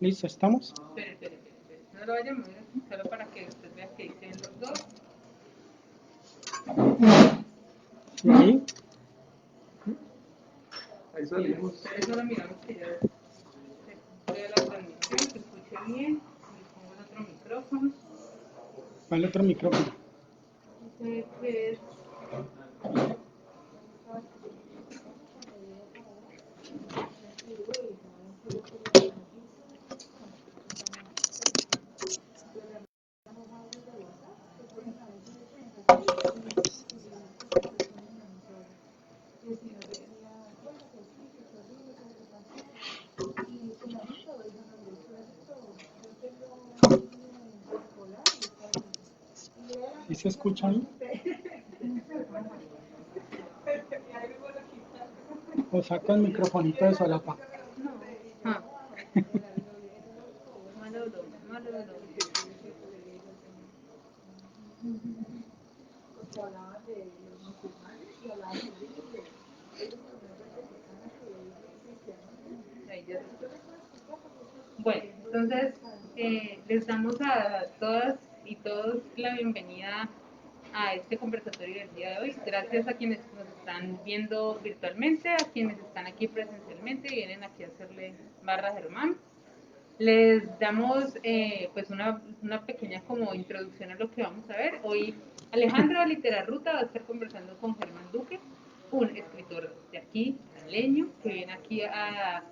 Listo, ¿estamos? Espere. No lo vaya a mover así, solo para que usted vea que dicen los dos. ¿Y ahí? Ahí salimos. Pero solo miramos que ya se vea la transmisión, se escuche bien. Le pongo el otro micrófono. ¿Cuál otro micrófono? Este es ¿Sí se escucha ahí? ¿O saco el microfonito de solapa? ah, malo. Ahí ya se escucha. Bueno, entonces les damos a todas y todos la bienvenida a este conversatorio del día de hoy. Gracias a quienes nos están viendo virtualmente, a quienes están aquí presencialmente y vienen aquí a hacerle barra a Germán. Les damos pues una pequeña como introducción a lo que vamos a ver. Hoy Alejandro de Literarruta va a estar conversando con Germán Duque, un escritor de aquí, caleño, que viene aquí a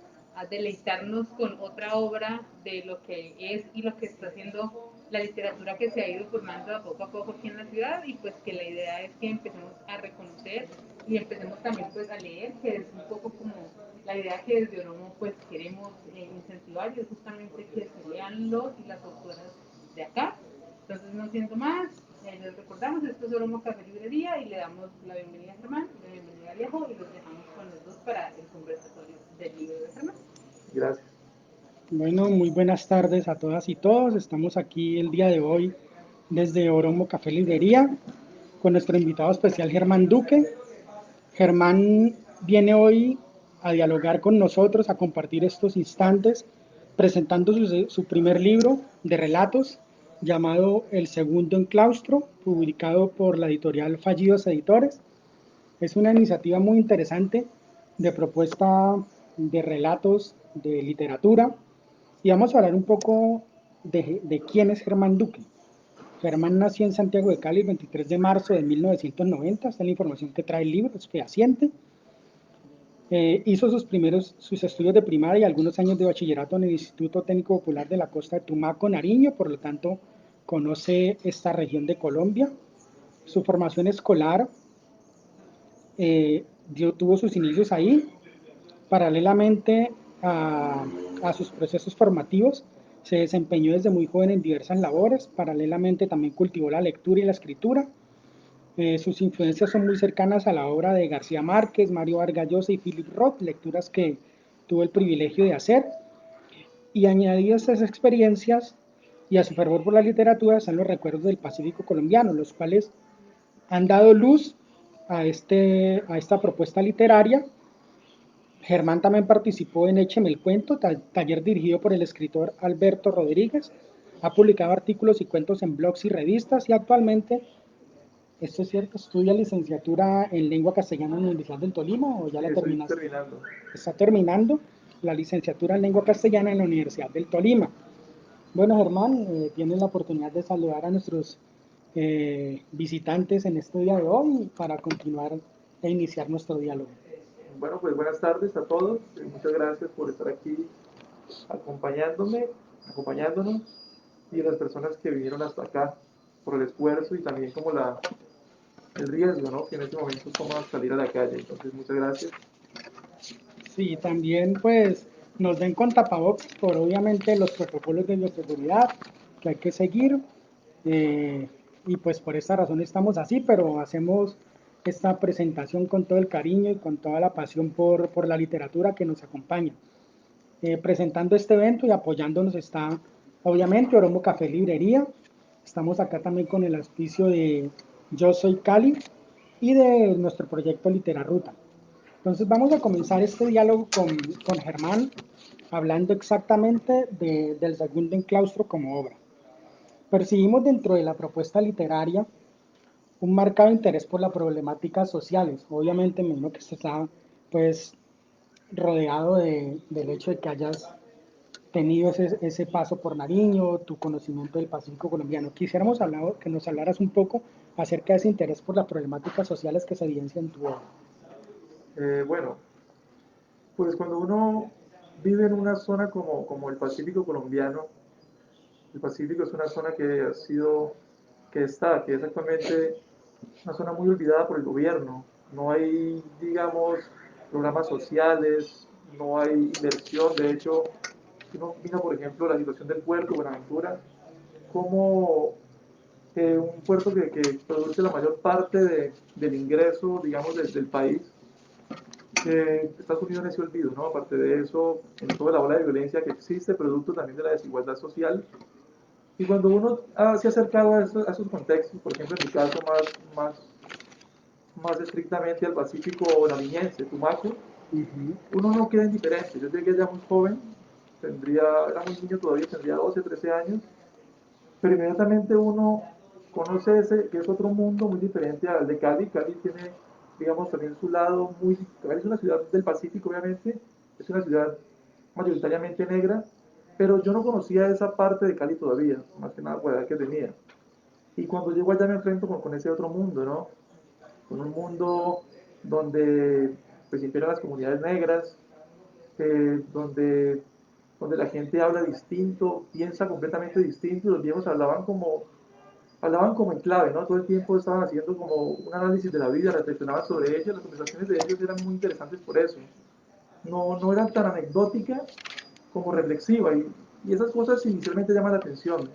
deleitarnos con otra obra de lo que es y lo que está haciendo la literatura que se ha ido formando a poco aquí en la ciudad, y pues que la idea es que empecemos a reconocer y empecemos también pues a leer, que es un poco como la idea que desde Oromo pues queremos incentivar, y es justamente que se lean los y las autoras de acá. Entonces, no siento más, les recordamos, esto es Oromo Café Librería, y le damos la bienvenida a Germán, la bienvenida a Alejo, y los dejamos con los dos para el conversatorio del libro de Germán. Gracias. Bueno, muy buenas tardes a todas y todos. Estamos aquí el día de hoy desde Oromo Café Librería con nuestro invitado especial Germán Duque. Germán viene hoy a dialogar con nosotros, a compartir estos instantes, presentando su primer libro de relatos llamado El Segundo en Claustro, publicado por la editorial Fallidos Editores. Es una iniciativa muy interesante de propuesta de relatos, de literatura, y vamos a hablar un poco de quién es Germán Duque. Germán nació en Santiago de Cali el 23 de marzo de 1990, esta es la información que trae el libro, es fehaciente. Hizo sus estudios de primaria y algunos años de bachillerato en el Instituto Técnico Popular de la Costa de Tumaco, Nariño, por lo tanto conoce esta región de Colombia. Su formación escolar tuvo sus inicios ahí, paralelamente a sus procesos formativos. Se desempeñó desde muy joven en diversas labores, paralelamente también cultivó la lectura y la escritura. Sus influencias son muy cercanas a la obra de García Márquez, Mario Vargas Llosa y Philip Roth, lecturas que tuvo el privilegio de hacer. Y añadido a estas experiencias y a su fervor por la literatura están los recuerdos del Pacífico colombiano, los cuales han dado luz a esta propuesta literaria. Germán también participó en Écheme el Cuento, taller dirigido por el escritor Alberto Rodríguez. Ha publicado artículos y cuentos en blogs y revistas, y actualmente, esto es cierto, estudia licenciatura en lengua castellana en la Universidad del Tolima, o ya Sí, la estoy terminaste. terminando. Está terminando la licenciatura en lengua castellana en la Universidad del Tolima. Bueno, Germán, tienes la oportunidad de saludar a nuestros visitantes en este día de hoy para continuar e iniciar nuestro diálogo. Bueno, pues buenas tardes a todos. Muchas gracias por estar aquí acompañándonos, y a las personas que vinieron hasta acá por el esfuerzo y también como el riesgo, ¿no?, que en este momento toma salir a la calle. Entonces, muchas gracias. Sí, también pues nos ven con tapabocas por obviamente los protocolos de bioseguridad que hay que seguir, y pues por esta razón estamos así, pero hacemos esta presentación con todo el cariño y con toda la pasión por la literatura que nos acompaña. Presentando este evento y apoyándonos está obviamente Oromo Café Librería. Estamos acá también con el auspicio de Yo Soy Cali y de nuestro proyecto Literaruta. Entonces vamos a comenzar este diálogo con Germán. hablando exactamente del segundo enclaustro como obra. Percibimos dentro de la propuesta literaria un marcado interés por las problemáticas sociales. Obviamente, me imagino que se está pues rodeado del hecho de que hayas tenido ese paso por Nariño, tu conocimiento del Pacífico colombiano. Quisiéramos hablar, que nos hablaras un poco acerca de ese interés por las problemáticas sociales que se evidencian en tu obra. Bueno, pues cuando uno vive en una zona como el Pacífico colombiano, el Pacífico es una zona que ha sido, que es actualmente una zona muy olvidada por el gobierno. No hay, digamos, programas sociales, no hay inversión. De hecho, si uno mira, por ejemplo, la situación del puerto Buenaventura, como un puerto que produce la mayor parte del ingreso, digamos, del país, Estados Unidos en ese olvido, ¿no? Aparte de eso, en toda la ola de violencia que existe, producto también de la desigualdad social. Y cuando uno se ha acercado a esos contextos, por ejemplo, en mi caso más estrictamente al Pacífico nariñense, Tumaco, Uh -huh. uno no queda indiferente. Yo llegué ya muy joven, era muy niño todavía, tendría 12, 13 años, pero inmediatamente uno conoce ese, que es otro mundo muy diferente al de Cali. Cali tiene, digamos, también su lado muy... Cali es una ciudad del Pacífico, obviamente, es una ciudad mayoritariamente negra, pero yo no conocía esa parte de Cali todavía, más que nada por la edad que tenía. Y cuando llego allá me enfrento con ese otro mundo, ¿no? Con un mundo donde pues imperan las comunidades negras, donde, donde la gente habla distinto, piensa completamente distinto, y los viejos hablaban como en clave, ¿no? Todo el tiempo estaban haciendo como un análisis de la vida, reflexionaban sobre ella, las conversaciones de ellos eran muy interesantes por eso. No eran tan anecdóticas como reflexivas, y esas cosas inicialmente llaman la atención,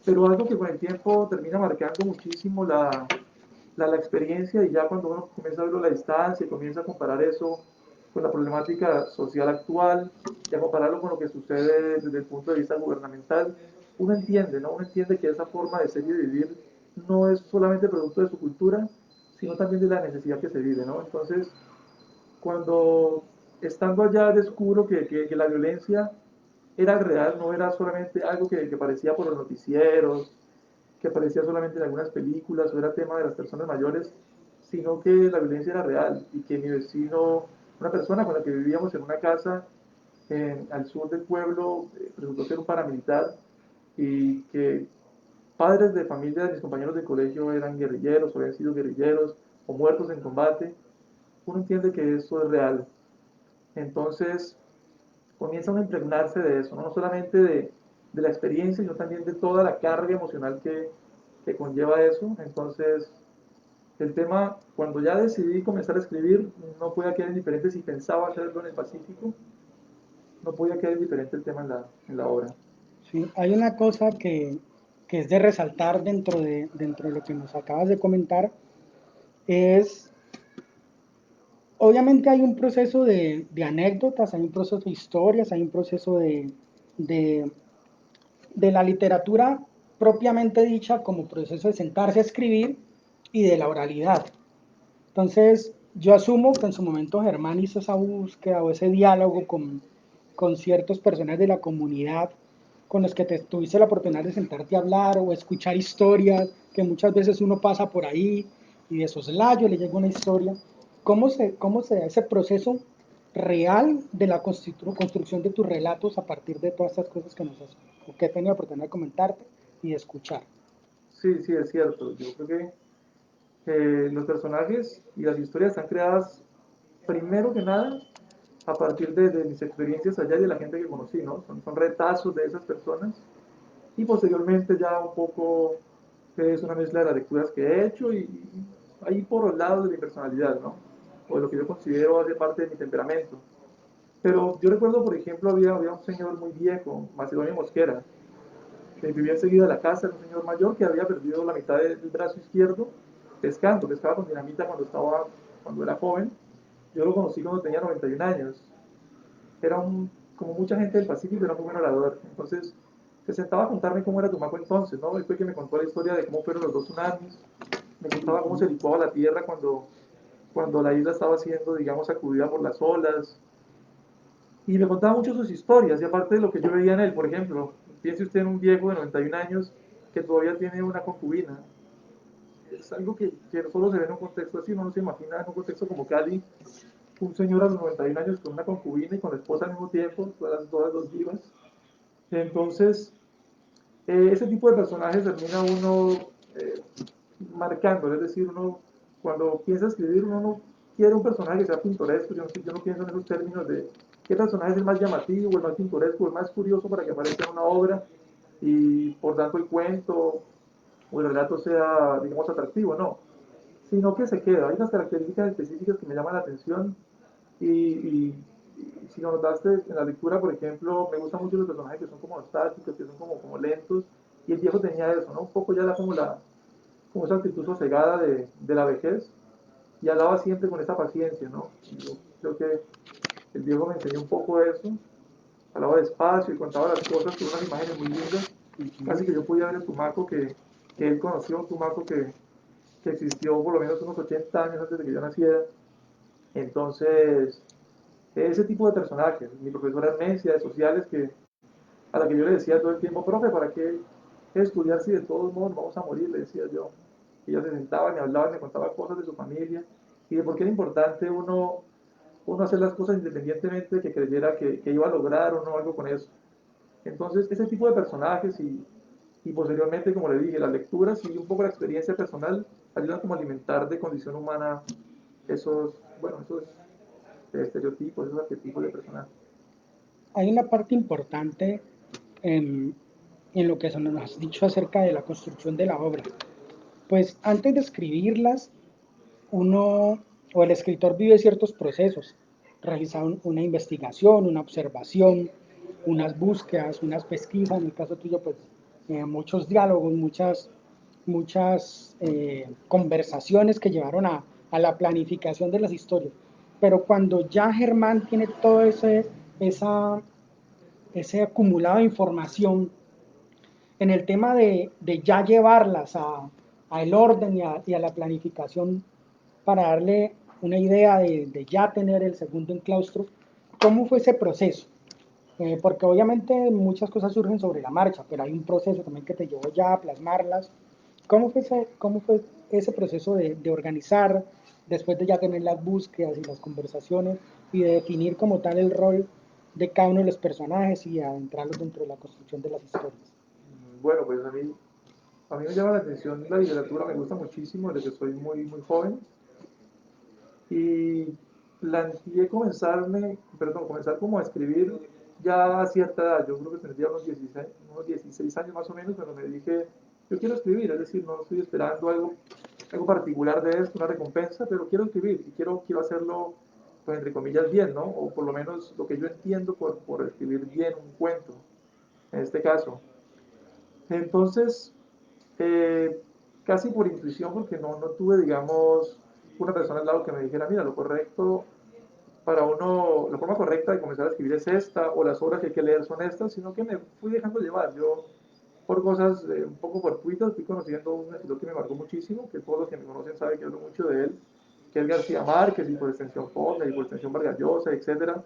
pero algo que con el tiempo termina marcando muchísimo la experiencia, y ya cuando uno comienza a verlo a la distancia y comienza a comparar eso con la problemática social actual y a compararlo con lo que sucede desde el punto de vista gubernamental, uno entiende, ¿no? Uno entiende que esa forma de ser y de vivir no es solamente producto de su cultura, sino también de la necesidad que se vive, ¿no? Entonces, cuando estando allá descubro que la violencia era real, no era solamente algo que parecía por los noticieros, que aparecía solamente en algunas películas o era tema de las personas mayores, sino que la violencia era real y que mi vecino, una persona con la que vivíamos en una casa al sur del pueblo, resultó ser un paramilitar, y que padres de familia de mis compañeros de colegio eran guerrilleros o habían sido guerrilleros o muertos en combate. Uno entiende que eso es real. Entonces comienza uno a impregnarse de eso, no solamente de la experiencia, sino también de toda la carga emocional que conlleva eso. Entonces, el tema, cuando ya decidí comenzar a escribir, no podía quedar indiferente si pensaba hacerlo en el Pacífico, no podía quedar indiferente el tema en la obra. Sí, hay una cosa que es de resaltar dentro de lo que nos acabas de comentar, es, obviamente hay un proceso de anécdotas, hay un proceso de historias, hay un proceso de, de la literatura propiamente dicha como proceso de sentarse a escribir y de la oralidad. Entonces, yo asumo que en su momento Germán hizo esa búsqueda o ese diálogo con ciertos personas de la comunidad con los que te tuviste la oportunidad de sentarte a hablar o escuchar historias que muchas veces uno pasa por ahí y de soslayo le llega una historia. Cómo se da ese proceso real de la construcción de tus relatos a partir de todas estas cosas que nos has, que he tenido la oportunidad de comentarte y de escuchar? Sí, sí, es cierto. Yo creo que los personajes y las historias están creadas primero que nada a partir de mis experiencias allá y de la gente que conocí, ¿no? Son retazos de esas personas, y posteriormente ya un poco es una mezcla de las lecturas que he hecho y ahí por los lados de mi personalidad, ¿no? O de lo que yo considero hace parte de mi temperamento. Pero yo recuerdo, por ejemplo, había un señor muy viejo, Macedonio Mosquera, que vivía enseguida de la casa, era un señor mayor que había perdido la mitad del brazo izquierdo pescando, pescaba con dinamita cuando era joven. Yo lo conocí cuando tenía 91 años. Como mucha gente del Pacífico, era muy buen orador. Entonces, se sentaba a contarme cómo era Tumaco entonces, ¿no? Después que me contó la historia de cómo fueron los dos tsunamis, me contaba cómo se licuaba la tierra cuando la isla estaba siendo, digamos, sacudida por las olas. y me contaba mucho sus historias, y aparte de lo que yo veía en él, por ejemplo, piense usted en un viejo de 91 años que todavía tiene una concubina. Es algo que solo se ve en un contexto así, uno no se imagina en un contexto como Cali, un señor a los 91 años con una concubina y con la esposa al mismo tiempo, todas dos vivas. Entonces, ese tipo de personajes termina uno eh, marcándolo, es decir, uno cuando piensa escribir, uno no quiere un personaje que sea pintoresco, yo no pienso en esos términos de qué personaje es el más llamativo, el más pintoresco, el más curioso para que aparezca en una obra y por tanto el cuento o el relato sea, digamos, atractivo, no, sino que se queda. Hay unas características específicas que me llaman la atención y si lo notaste en la lectura, por ejemplo, me gustan mucho los personajes que son como estáticos, que son como lentos, y el viejo tenía eso, ¿no? Un poco ya era como esa actitud sosegada de la vejez, y hablaba siempre con esa paciencia, ¿no? Yo creo que el viejo me enseñó un poco eso, hablaba despacio y contaba las cosas con unas imágenes muy lindas, casi que yo podía ver el Tumaco que él conoció, un Tumaco que existió por lo menos unos 80 años antes de que yo naciera. Entonces, ese tipo de personajes, mi profesora Hermesia de sociales, a la que yo le decía todo el tiempo, profe, ¿para qué estudiar si de todos modos vamos a morir? Le decía yo. Y ella se sentaba, me hablaba, me contaba cosas de su familia y de por qué era importante uno hacer las cosas independientemente de que creyera que iba a lograr o no algo con eso. Entonces, ese tipo de personajes y posteriormente, como le dije, las lecturas y un poco la experiencia personal ayudan como a alimentar de condición humana esos estereotipos, esos arquetipos de personajes. Hay una parte importante en, en lo que se nos has dicho acerca de la construcción de la obra. Pues antes de escribirlas, uno o el escritor vive ciertos procesos, realiza una investigación, una observación, unas búsquedas, unas pesquisas, en el caso tuyo, pues muchos diálogos, muchas conversaciones que llevaron a la planificación de las historias. Pero cuando ya Germán tiene todo esa, ese acumulado de información en el tema de ya llevarlas a el orden y a la planificación para darle una idea de ya tener el segundo enclaustro, ¿cómo fue ese proceso? Porque obviamente muchas cosas surgen sobre la marcha, pero hay un proceso también que te llevó ya a plasmarlas. Cómo fue ese proceso de organizar, después de ya tener las búsquedas y las conversaciones y de definir como tal el rol de cada uno de los personajes y adentrarlos dentro de la construcción de las historias? Bueno, pues a mí me llama la atención la literatura, me gusta muchísimo desde que soy muy joven y planteé comenzar como a escribir ya a cierta edad, yo creo que tendría unos 16 años más o menos cuando me dije, yo quiero escribir, es decir, no estoy esperando algo particular de esto, una recompensa, pero quiero escribir y quiero hacerlo, pues entre comillas, bien, ¿no? O por lo menos lo que yo entiendo por escribir bien un cuento, en este caso. Entonces, eh, casi por intuición, porque no tuve, digamos, una persona al lado que me dijera, mira, lo correcto para uno, la forma correcta de comenzar a escribir es esta, o las obras que hay que leer son estas, sino que me fui dejando llevar. Yo, por cosas un poco fortuitas, fui conociendo un escritor que me marcó muchísimo, que todos los que me conocen saben que hablo mucho de él, que es García Márquez, y por extensión Faulkner, y por extensión Vargas Llosa, etcétera.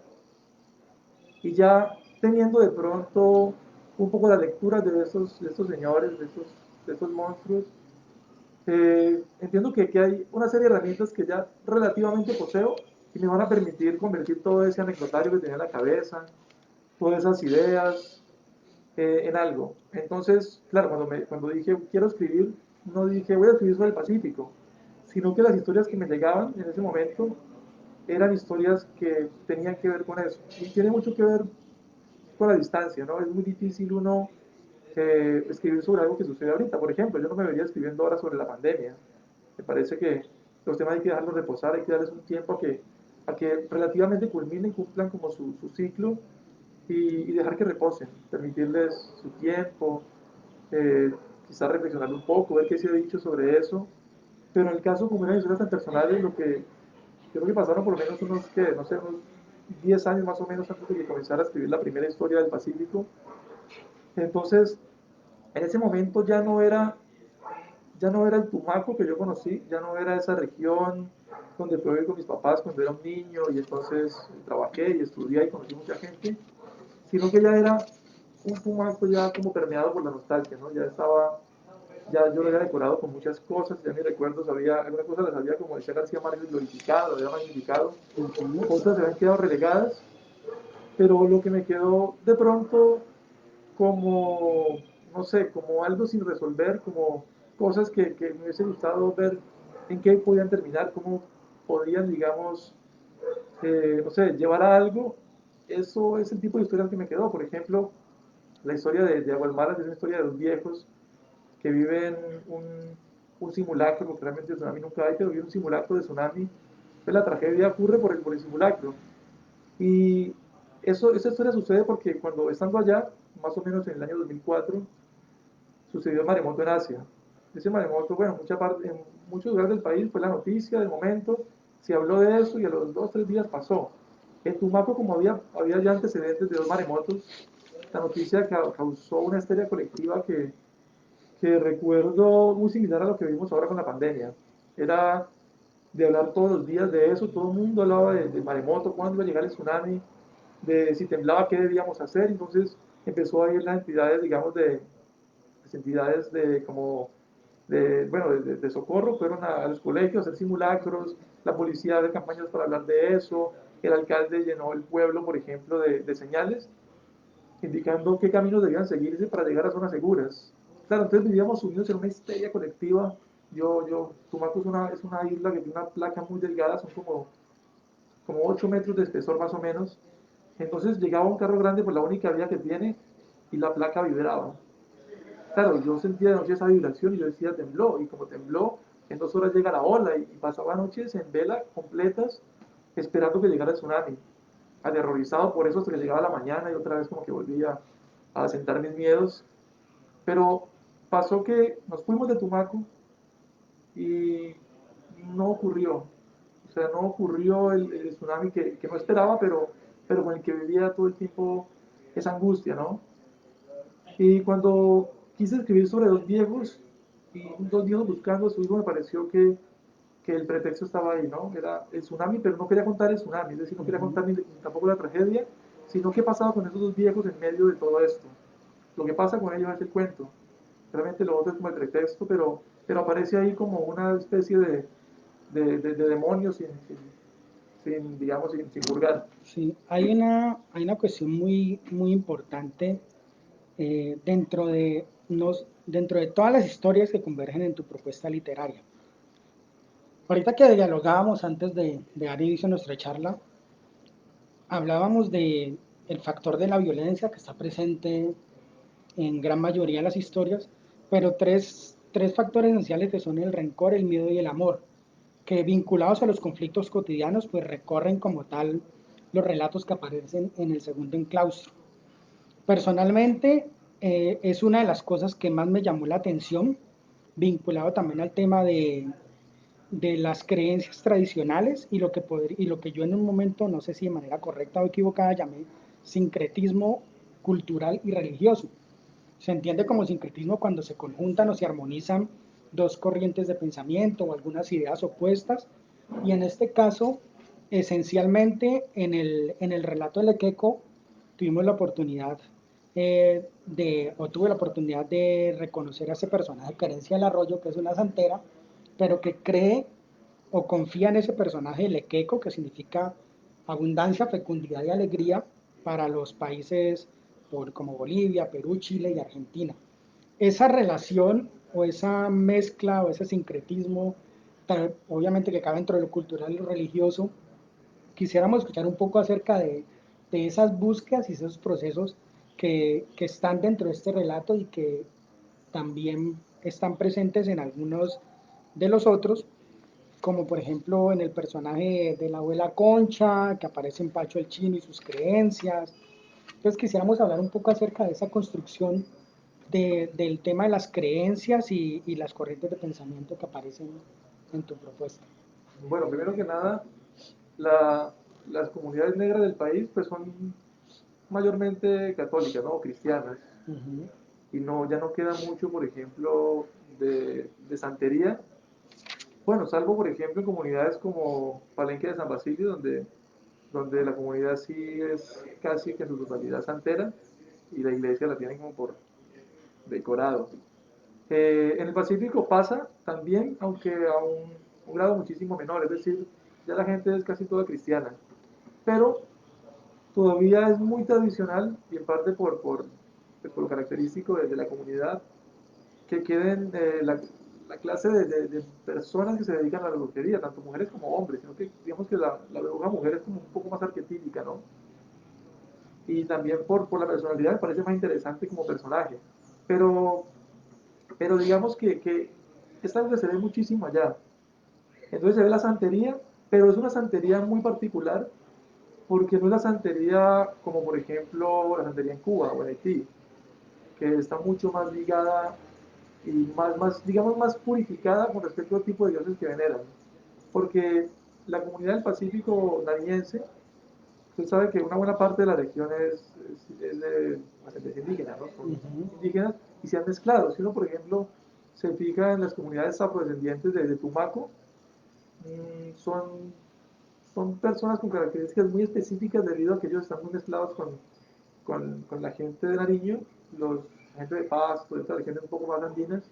Y ya teniendo de pronto un poco la lectura de estos señores, de estos monstruos, entiendo que hay una serie de herramientas que ya relativamente poseo y me van a permitir convertir todo ese anecdotario que tenía en la cabeza, todas esas ideas, en algo. Entonces, claro, cuando dije quiero escribir, no dije voy a escribir sobre el Pacífico, sino que las historias que me llegaban en ese momento eran historias que tenían que ver con eso. Y tiene mucho que ver con la distancia, ¿no? Es muy difícil uno escribir sobre algo que sucede ahorita. Por ejemplo, yo no me vería escribiendo ahora sobre la pandemia. Me parece que los temas hay que dejarlos reposar, hay que darles un tiempo a que relativamente culminen, cumplan como su ciclo y dejar que reposen, permitirles su tiempo, eh, quizás reflexionar un poco, ver qué se ha dicho sobre eso. Pero en el caso como unas historias tan personales, lo que yo creo que pasaron por lo menos no sé, unos 10 años más o menos antes de que comenzara a escribir la primera historia del Pacífico. Entonces, en ese momento ya no era ya no era el Tumaco que yo conocí, ya no era esa región donde fui a vivir con mis papás cuando era un niño y entonces trabajé y estudié y conocí mucha gente, sino que ya era un Tumaco ya como permeado por la nostalgia, ¿no? Ya estaba, ya yo lo había decorado con muchas cosas, ya mis recuerdos había, algunas cosas las había, como decía García Márquez, glorificado, lo había magnificado, Ujú. otras se habían quedado relegadas, pero lo que me quedó de pronto como, no sé, como algo sin resolver, como cosas que me hubiese gustado ver en qué podían terminar, cómo podían, digamos, no sé, llevar a algo. Eso es el tipo de historias que me quedó. Por ejemplo, la historia de Aguasmaras es una historia de dos viejos que viven un simulacro, porque realmente el tsunami nunca hay, pero viven un simulacro de tsunami. Pues la tragedia ocurre por el simulacro. Y esa historia sucede porque cuando estando allá, más o menos en el año 2004, sucedió el maremoto en Asia. Ese maremoto, bueno, en muchos lugares del país fue la noticia del momento, se habló de eso y a los 2 o 3 días pasó. En Tumaco, como había ya antecedentes de dos maremotos, la noticia causó una histeria colectiva que recuerdo muy similar a lo que vimos ahora con la pandemia. Era de hablar todos los días de eso, todo el mundo hablaba de maremoto, cuándo iba a llegar el tsunami, de si temblaba, qué debíamos hacer. Entonces empezó a ir las entidades, digamos, las entidades de como bueno, de socorro, fueron a los colegios a hacer simulacros, la policía de campañas para hablar de eso, el alcalde llenó el pueblo, por ejemplo, de señales indicando qué caminos debían seguirse para llegar a zonas seguras. Claro, entonces vivíamos unidos en una histeria colectiva. Tumaco es una isla que tiene una placa muy delgada, son como 8 metros de espesor más o menos. Entonces llegaba un carro grande por la única vía que tiene y la placa vibraba. Claro, yo sentía de noche esa vibración y yo decía tembló, y como tembló, en 2 horas llega la ola y pasaba noches en vela completas esperando que llegara el tsunami, aterrorizado por eso hasta que llegaba la mañana y otra vez como que volvía a sentar mis miedos. Pero pasó que nos fuimos de Tumaco y no ocurrió. O sea, no ocurrió el tsunami que no esperaba, pero con el que vivía todo el tiempo esa angustia, ¿no? Y cuando quise escribir sobre dos viejos, y dos viejos buscando a su hijo, me pareció que el pretexto estaba ahí, ¿no? Era el tsunami, pero no quería contar el tsunami, es decir, no quería contar ni tampoco la tragedia, sino qué pasaba con esos dos viejos en medio de todo esto. Lo que pasa con ellos es el cuento. Realmente lo otro es como el pretexto, pero aparece ahí como una especie de demonio digamos, sin purgar. Sí, hay una cuestión muy, muy importante dentro de todas las historias que convergen en tu propuesta literaria. Ahorita que dialogábamos antes de dar inicio a nuestra charla, hablábamos de el factor de la violencia que está presente en gran mayoría de las historias, pero tres factores esenciales que son el rencor, el miedo y el amor, que vinculados a los conflictos cotidianos, pues recorren como tal los relatos que aparecen en el segundo enclaustro. Personalmente, es una de las cosas que más me llamó la atención, vinculado también al tema de las creencias tradicionales y lo que yo en un momento, no sé si de manera correcta o equivocada, llamé sincretismo cultural y religioso. Se entiende como sincretismo cuando se conjuntan o se armonizan dos corrientes de pensamiento o algunas ideas opuestas, y en este caso, esencialmente en el relato de Lequeco, tuvimos la oportunidad o tuve la oportunidad de reconocer a ese personaje, Carencia del Arroyo, que es una santera, pero que cree o confía en ese personaje de Lequeco, que significa abundancia, fecundidad y alegría para los países como Bolivia, Perú, Chile y Argentina. Esa relación o esa mezcla o ese sincretismo, obviamente que cabe dentro de lo cultural y lo religioso, quisiéramos escuchar un poco acerca de esas búsquedas y esos procesos que están dentro de este relato y que también están presentes en algunos de los otros, como por ejemplo en el personaje de la abuela Concha, que aparece en Pacho el Chino y sus creencias. Entonces quisiéramos hablar un poco acerca de esa construcción del tema de las creencias y las corrientes de pensamiento que aparecen en tu propuesta. Bueno, primero que nada, la, las comunidades negras del país pues son mayormente católicas, ¿no? O cristianas. Uh -huh. Y no, ya no queda mucho, por ejemplo, de santería. Bueno, salvo por ejemplo en comunidades como Palenque de San Basilio, donde la comunidad sí es casi que en su totalidad santera y la iglesia la tienen como por decorado. En el Pacífico pasa también, aunque a un grado muchísimo menor, es decir, ya la gente es casi toda cristiana, pero todavía es muy tradicional y en parte por lo característico de la comunidad, que queden la clase de personas que se dedican a la brujería, tanto mujeres como hombres, sino que digamos que la bruja mujer es como un poco más arquetípica, ¿no? Y también por la personalidad me parece más interesante como personaje. Pero, pero digamos que es algo que se ve muchísimo allá. Entonces se ve la santería, pero es una santería muy particular porque no es la santería como por ejemplo la santería en Cuba o en Haití, que está mucho más ligada y digamos, más purificada con respecto al tipo de dioses que veneran. Porque la comunidad del Pacífico nariñense, usted sabe que una buena parte de la región es de ascendencia indígena, ¿no? Son indígenas y se han mezclado. Si uno, por ejemplo, se fija en las comunidades afrodescendientes de Tumaco, son, son personas con características muy específicas debido a que ellos están muy mezclados con la gente de Nariño, la gente de Pasto, de otras regiones un poco más andinas,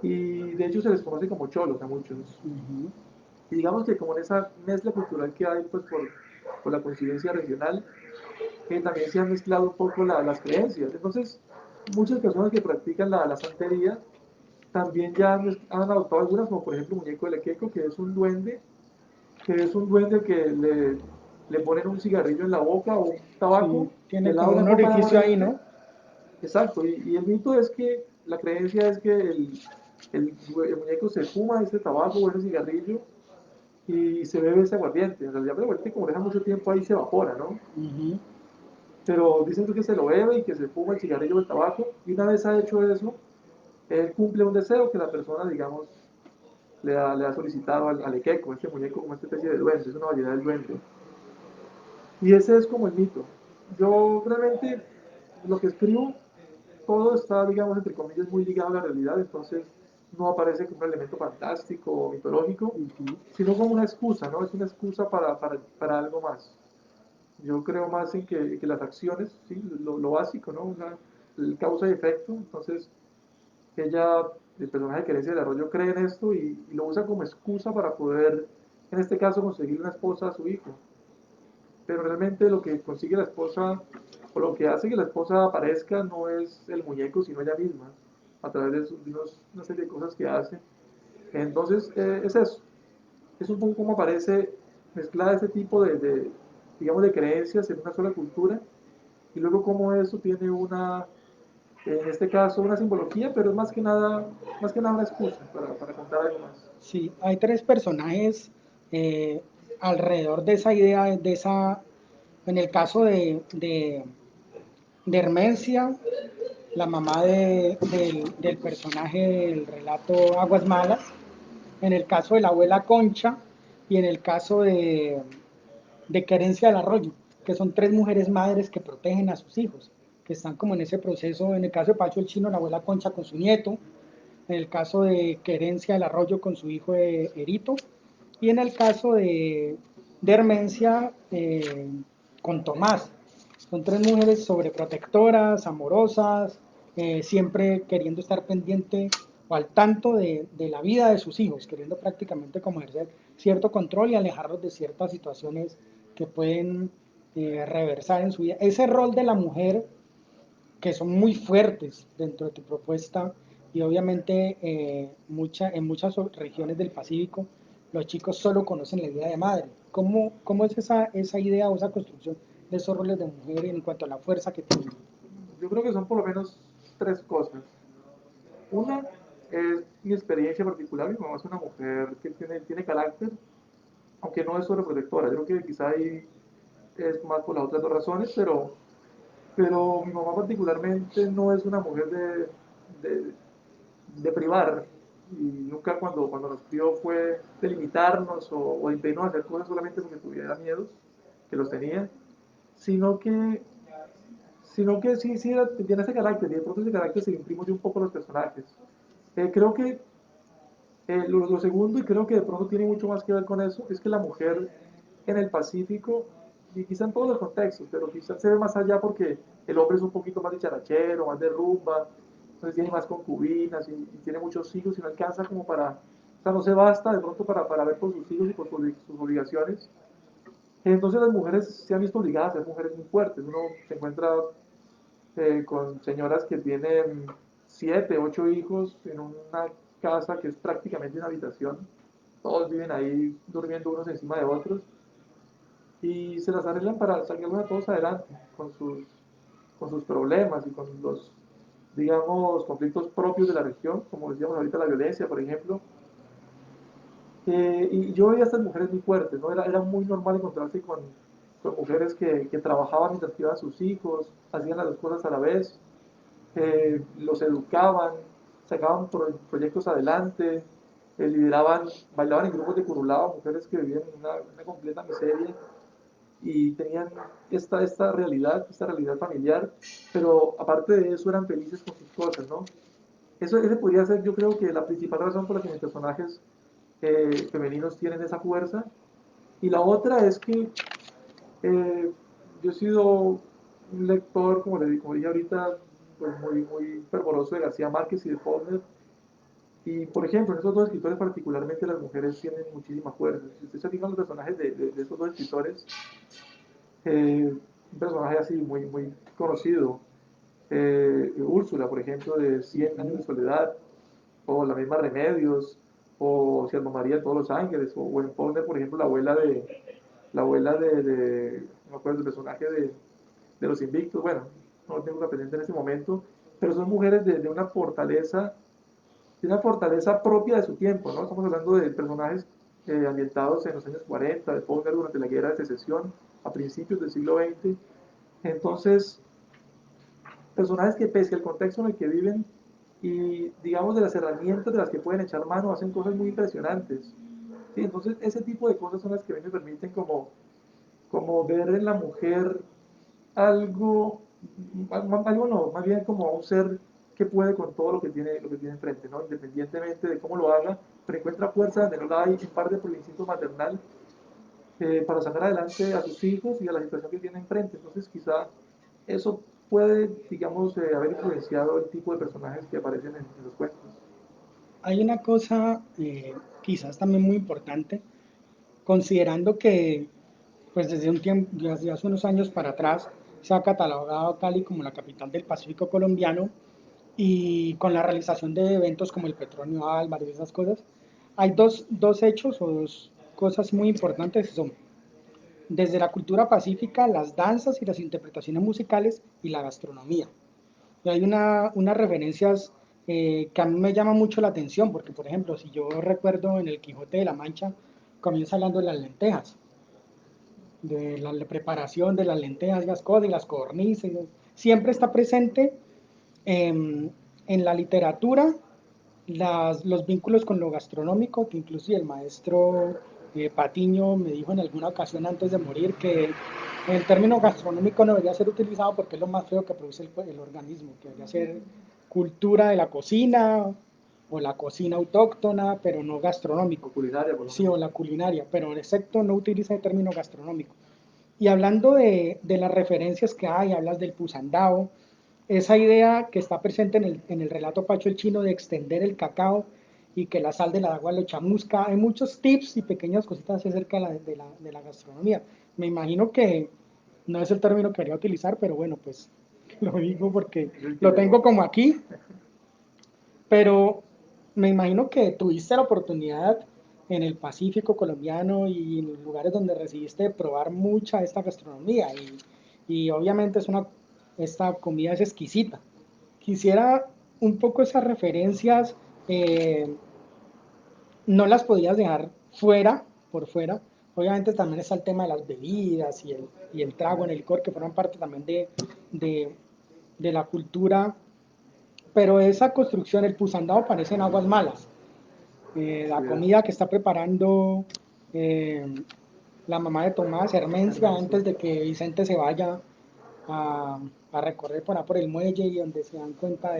y de hecho se les conoce como cholos a muchos. Y digamos que como en esa mezcla cultural que hay, pues por la coincidencia regional, que también se han mezclado un poco las creencias. Entonces, muchas personas que practican la santería también ya han adoptado algunas, como por ejemplo Muñeco de Lequeco, que es un duende que le ponen un cigarrillo en la boca o un tabaco, Sí, le tiene da como una un copa de orificio ahí, aguardiente. ¿no? Exacto, y el mito es que, la creencia es que el muñeco se fuma ese tabaco o ese cigarrillo y se bebe ese aguardiente. En realidad el aguardiente como deja mucho tiempo ahí se evapora, ¿no? Ujú. Pero dicen que se lo bebe y que se fuma el cigarrillo o el tabaco, y una vez ha hecho eso, él cumple un deseo que la persona, digamos, le ha solicitado al Ekeko, este muñeco como esta especie de duende, es una variedad del duende. Y ese es como el mito. Yo realmente lo que escribo, todo está, digamos, entre comillas, muy ligado a la realidad, entonces no aparece como un elemento fantástico o mitológico, sino como una excusa, ¿no? Es una excusa para algo más. Yo creo más en que las acciones, ¿sí? Lo básico, ¿no? El causa y efecto, entonces ella, el personaje de Querencia del Arroyo, cree en esto y lo usa como excusa para poder, en este caso, conseguir una esposa a su hijo. Pero realmente lo que consigue la esposa, o lo que hace que la esposa aparezca, no es el muñeco, sino ella misma, a través de una serie de cosas que hace. Entonces, es eso. Es un poco como aparece mezclada este tipo digamos, de creencias en una sola cultura, y luego cómo eso tiene en este caso, una simbología, pero es más que nada una excusa para contar algo más. Sí, hay tres personajes eh, alrededor de esa idea, en el caso de Hermencia, la mamá del personaje del relato Aguas Malas, en el caso de la abuela Concha y en el caso de Querencia del Arroyo, que son tres mujeres madres que protegen a sus hijos, que están como en ese proceso, en el caso de Pacho el Chino, la abuela Concha con su nieto, en el caso de Querencia del Arroyo con su hijo Erito, y en el caso de Hermencia con Tomás. Son tres mujeres sobreprotectoras, amorosas, siempre queriendo estar pendiente o al tanto de la vida de sus hijos, queriendo prácticamente como ejercer cierto control y alejarlos de ciertas situaciones que pueden reversar en su vida. Ese rol de la mujer que son muy fuertes dentro de tu propuesta y obviamente en muchas regiones del Pacífico los chicos solo conocen la idea de madre. ¿Cómo es esa idea o esa construcción de esos roles de mujer en cuanto a la fuerza que tienen? Yo creo que son por lo menos tres cosas. Una es mi experiencia particular. Mi mamá es una mujer que tiene carácter, aunque no es sobreprotectora. Yo creo que quizá ahí es más por las otras dos razones, pero mi mamá particularmente no es una mujer de, de privar. Y nunca cuando nos crió fue de limitarnos o de impedirnos hacer cosas solamente porque tuviera miedos, que los tenía, sino que, sino que sí, tiene ese carácter, y de pronto ese carácter se le imprime un poco a los personajes. Creo que lo segundo, y creo que de pronto tiene mucho más que ver con eso, es que la mujer en el Pacífico, y quizá en todos los contextos, pero quizá se ve más allá porque el hombre es un poquito más dicharachero, más de rumba, entonces tiene más concubinas y tiene muchos hijos y no alcanza como para, o sea, no se basta de pronto para ver por sus hijos y por sus obligaciones. Entonces las mujeres se han visto obligadas a ser mujeres muy fuertes. Uno se encuentra con señoras que tienen 7, 8 hijos en una casa que es prácticamente una habitación. Todos viven ahí durmiendo unos encima de otros y se las arreglan para salir a todos adelante con sus problemas y con los, digamos, conflictos propios de la región, como decíamos ahorita, la violencia, por ejemplo. Y yo veía a estas mujeres muy fuertes, ¿no? Era muy normal encontrarse con mujeres que trabajaban mientras criaban a sus hijos, hacían las dos cosas a la vez, los educaban, sacaban proyectos adelante, lideraban, bailaban en grupos de curulao, mujeres que vivían en una completa miseria y tenían esta realidad familiar, pero aparte de eso eran felices con sus cosas, ¿no? Ese podría ser, yo creo que la principal razón por la que mis personajes femeninos tienen esa fuerza. Y la otra es que yo he sido un lector, como dije ahorita, pues muy fervoroso de García Márquez y de Faulkner. Y, por ejemplo, en esos dos escritores particularmente las mujeres tienen muchísima fuerza. Si usted se fija en los personajes de esos dos escritores, un personaje así muy conocido, Úrsula, por ejemplo, de Cien años de soledad, o la misma Remedios, o si Alma María de todos los ángeles, o en Faulkner, por ejemplo, no me acuerdo el personaje de los Invictos, bueno, no lo tengo presente en ese momento, pero son mujeres de una fortaleza propia de su tiempo, ¿no? Estamos hablando de personajes ambientados en los años 40, de Faulkner durante la Guerra de Secesión, a principios del siglo XX. Entonces, personajes que pese al contexto en el que viven y digamos de las herramientas de las que pueden echar mano, hacen cosas muy impresionantes. ¿Sí? Entonces, ese tipo de cosas son las que a mí me permiten como ver en la mujer algo, algo no, más bien como un ser que puede con todo lo que tiene enfrente, ¿no? Independientemente de cómo lo haga, pero encuentra fuerza donde no la hay, en parte por el instinto maternal, para sacar adelante a sus hijos y a la situación que tiene enfrente. Entonces, quizá eso puede, digamos, haber influenciado el tipo de personajes que aparecen en los cuentos. Hay una cosa quizás también muy importante, considerando que pues desde un tiempo, desde hace unos años para atrás, se ha catalogado Cali como la capital del Pacífico colombiano y con la realización de eventos como el Petronio Álvarez y esas cosas, hay dos hechos o dos cosas muy importantes, son desde la cultura pacífica, las danzas y las interpretaciones musicales y la gastronomía. Y hay unas referencias que a mí me llaman mucho la atención, porque por ejemplo, si yo recuerdo en el Quijote de la Mancha, comienza hablando de las lentejas, de la preparación de las lentejas, las cosas y las codornices. Siempre está presente en la literatura los vínculos con lo gastronómico, que inclusive el maestro Patiño me dijo en alguna ocasión antes de morir que el término gastronómico no debería ser utilizado porque es lo más feo que produce el organismo, que debería ser cultura de la cocina o la cocina autóctona, pero no O gastronómico. culinaria, por lo Sí, menos. o la culinaria, pero en excepto no utiliza el término gastronómico. Y hablando de las referencias que hay, hablas del pusandao, esa idea que está presente en el relato Pacho el Chino de extender el cacao y que la sal de la agua lo chamusca. Hay muchos tips y pequeñas cositas acerca de la gastronomía. Me imagino que no es el término que quería utilizar, pero bueno, pues lo digo porque Es el que lo tengo llegó. como aquí, pero me imagino que tuviste la oportunidad en el Pacífico colombiano y en los lugares donde residiste de probar mucha esta gastronomía y obviamente esta comida es exquisita. Quisiera un poco esas referencias, eh, no las podías dejar por fuera. Obviamente también está el tema de las bebidas y el trago en el licor que forman parte también de, de la cultura, pero esa construcción, el pusandado, parecen aguas malas. Sí, La comida que está preparando eh, la mamá de Tomás, Hermencia, Hermencia. antes de que Vicente se vaya a, a recorrer por el muelle y donde se dan cuenta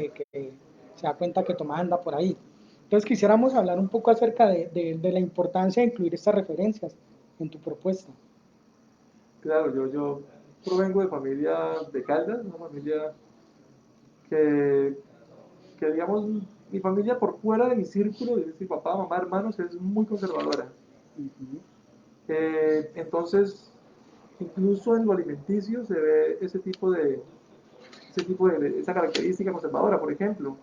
se da cuenta que Tomás anda por ahí. Entonces quisiéramos hablar un poco acerca de la importancia de incluir estas referencias en tu propuesta. Claro, yo provengo de familia de Caldas, una familia que, que, digamos, mi familia por fuera de mi círculo, de mi papá, mamá, hermanos, es muy conservadora. Ujú. Entonces, incluso en lo alimenticio se ve esa característica conservadora. Por ejemplo,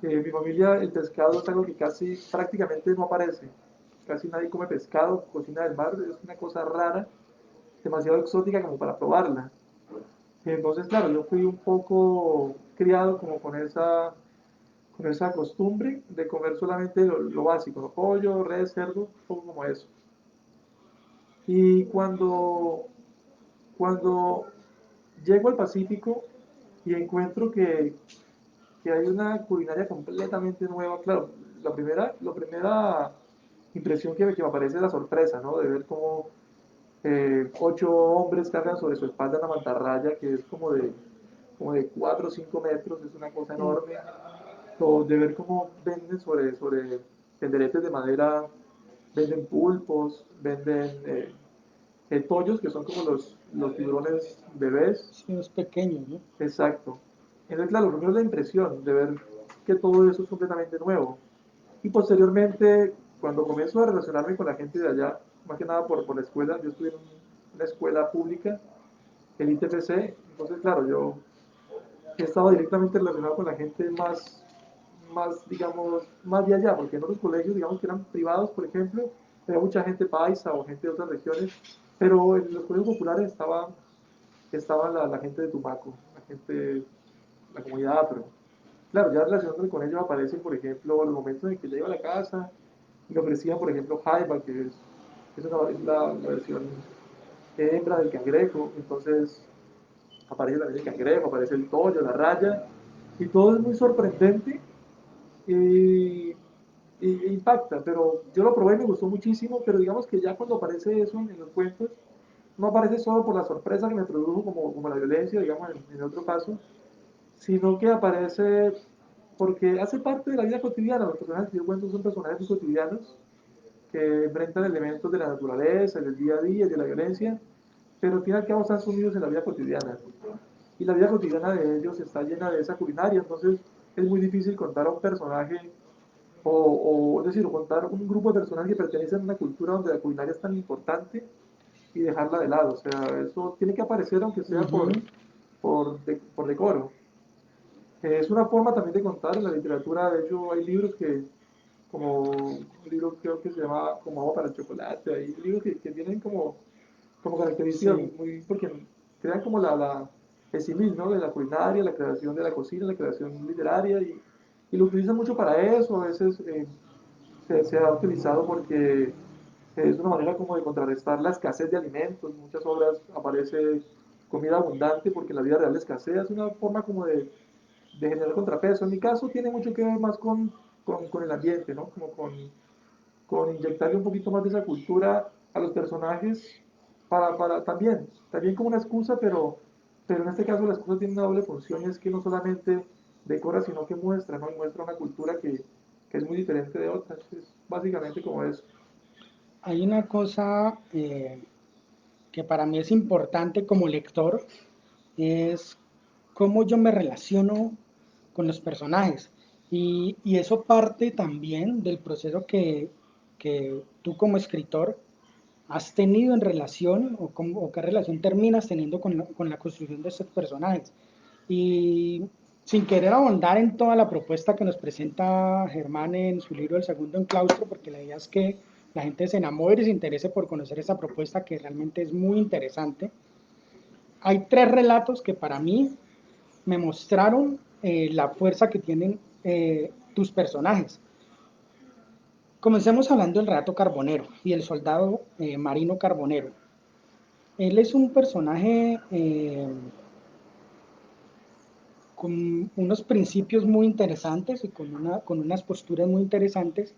mi familia el pescado es algo que casi prácticamente no aparece. Casi nadie come pescado, cocina del mar, es una cosa rara, demasiado exótica como para probarla. Entonces, claro, yo fui un poco criado como con esa costumbre de comer solamente lo básico, ¿no? Pollo, res, cerdo, un poco como eso. Y cuando llego al Pacífico y encuentro que hay una culinaria completamente nueva, claro, la primera impresión que me aparece es la sorpresa, ¿no? De ver cómo 8 hombres cargan sobre su espalda una mantarraya que es como de 4 o 5 metros, es una cosa Mm. enorme. O de ver cómo venden sobre tenderetes de madera, venden pulpos, venden pollos, que son como los tiburones bebés. Sí, es pequeño, ¿no? Exacto. Entonces, claro, primero la impresión de ver que todo eso es completamente nuevo. Y posteriormente, cuando comienzo a relacionarme con la gente de allá, más que nada por la escuela, yo estudié en una escuela pública, el ITPC, entonces, claro, yo estaba directamente relacionado con la gente digamos, más de allá, porque en otros colegios, digamos que eran privados, por ejemplo, había mucha gente paisa o gente de otras regiones, pero en los colegios populares estaba la gente de Tumaco, la comunidad afro. Claro, ya relacionándome con ellos aparecen, por ejemplo, los momentos en que ya iba a la casa y me ofrecían, por ejemplo, jaiba, es la versión hembra del cangrejo, entonces aparece también el cangrejo, aparece el tollo, la raya, y todo es muy sorprendente y impacta, pero yo lo probé y me gustó muchísimo, pero digamos que ya cuando aparece eso en los cuentos, no aparece solo por la sorpresa que me produjo como la violencia, digamos, en otro caso, sino que aparece porque hace parte de la vida cotidiana. Los personajes que yo cuento son personajes muy cotidianos que enfrentan elementos de la naturaleza, del día a día, de la violencia, pero al fin y al cabo están sumidos en la vida cotidiana. Y la vida cotidiana de ellos está llena de esa culinaria, entonces es muy difícil contar a un personaje es decir, contar un grupo de personajes que pertenecen a una cultura donde la culinaria es tan importante y dejarla de lado. O sea, eso tiene que aparecer aunque sea Ujú. por decoro. Es una forma también de contar en la literatura. De hecho, hay libros como un libro creo que se llama Como agua para el chocolate, hay libros que tienen como características Sí. porque crean como el símil, ¿no? De la culinaria, la creación de la cocina, la creación literaria, y lo utilizan mucho para eso. A veces se ha utilizado porque es una manera como de contrarrestar la escasez de alimentos. En muchas obras aparece comida abundante porque en la vida real escasea. Es una forma como de generar contrapeso. En mi caso tiene mucho que ver más con el ambiente, ¿no? Como con inyectarle un poquito más de esa cultura a los personajes para también como una excusa, pero en este caso la excusa tiene una doble función y es que no solamente decora, sino que muestra, ¿no? Y muestra una cultura que es muy diferente de otras. Es básicamente como eso. Hay una cosa que para mí es importante como lector, es cómo yo me relaciono con los personajes. Y eso parte también del proceso que tú como escritor has tenido en relación o qué relación terminas teniendo con la construcción de estos personajes. Y sin querer ahondar en toda la propuesta que nos presenta Germán en su libro El segundo enclaustro, porque la idea es que la gente se enamore y se interese por conocer esta propuesta que realmente es muy interesante. Hay tres relatos que para mí me mostraron la fuerza que tienen tus personajes. Comencemos hablando del relato Carbonero y el soldado marino Carbonero. Él es un personaje con unos principios muy interesantes y con unas posturas muy interesantes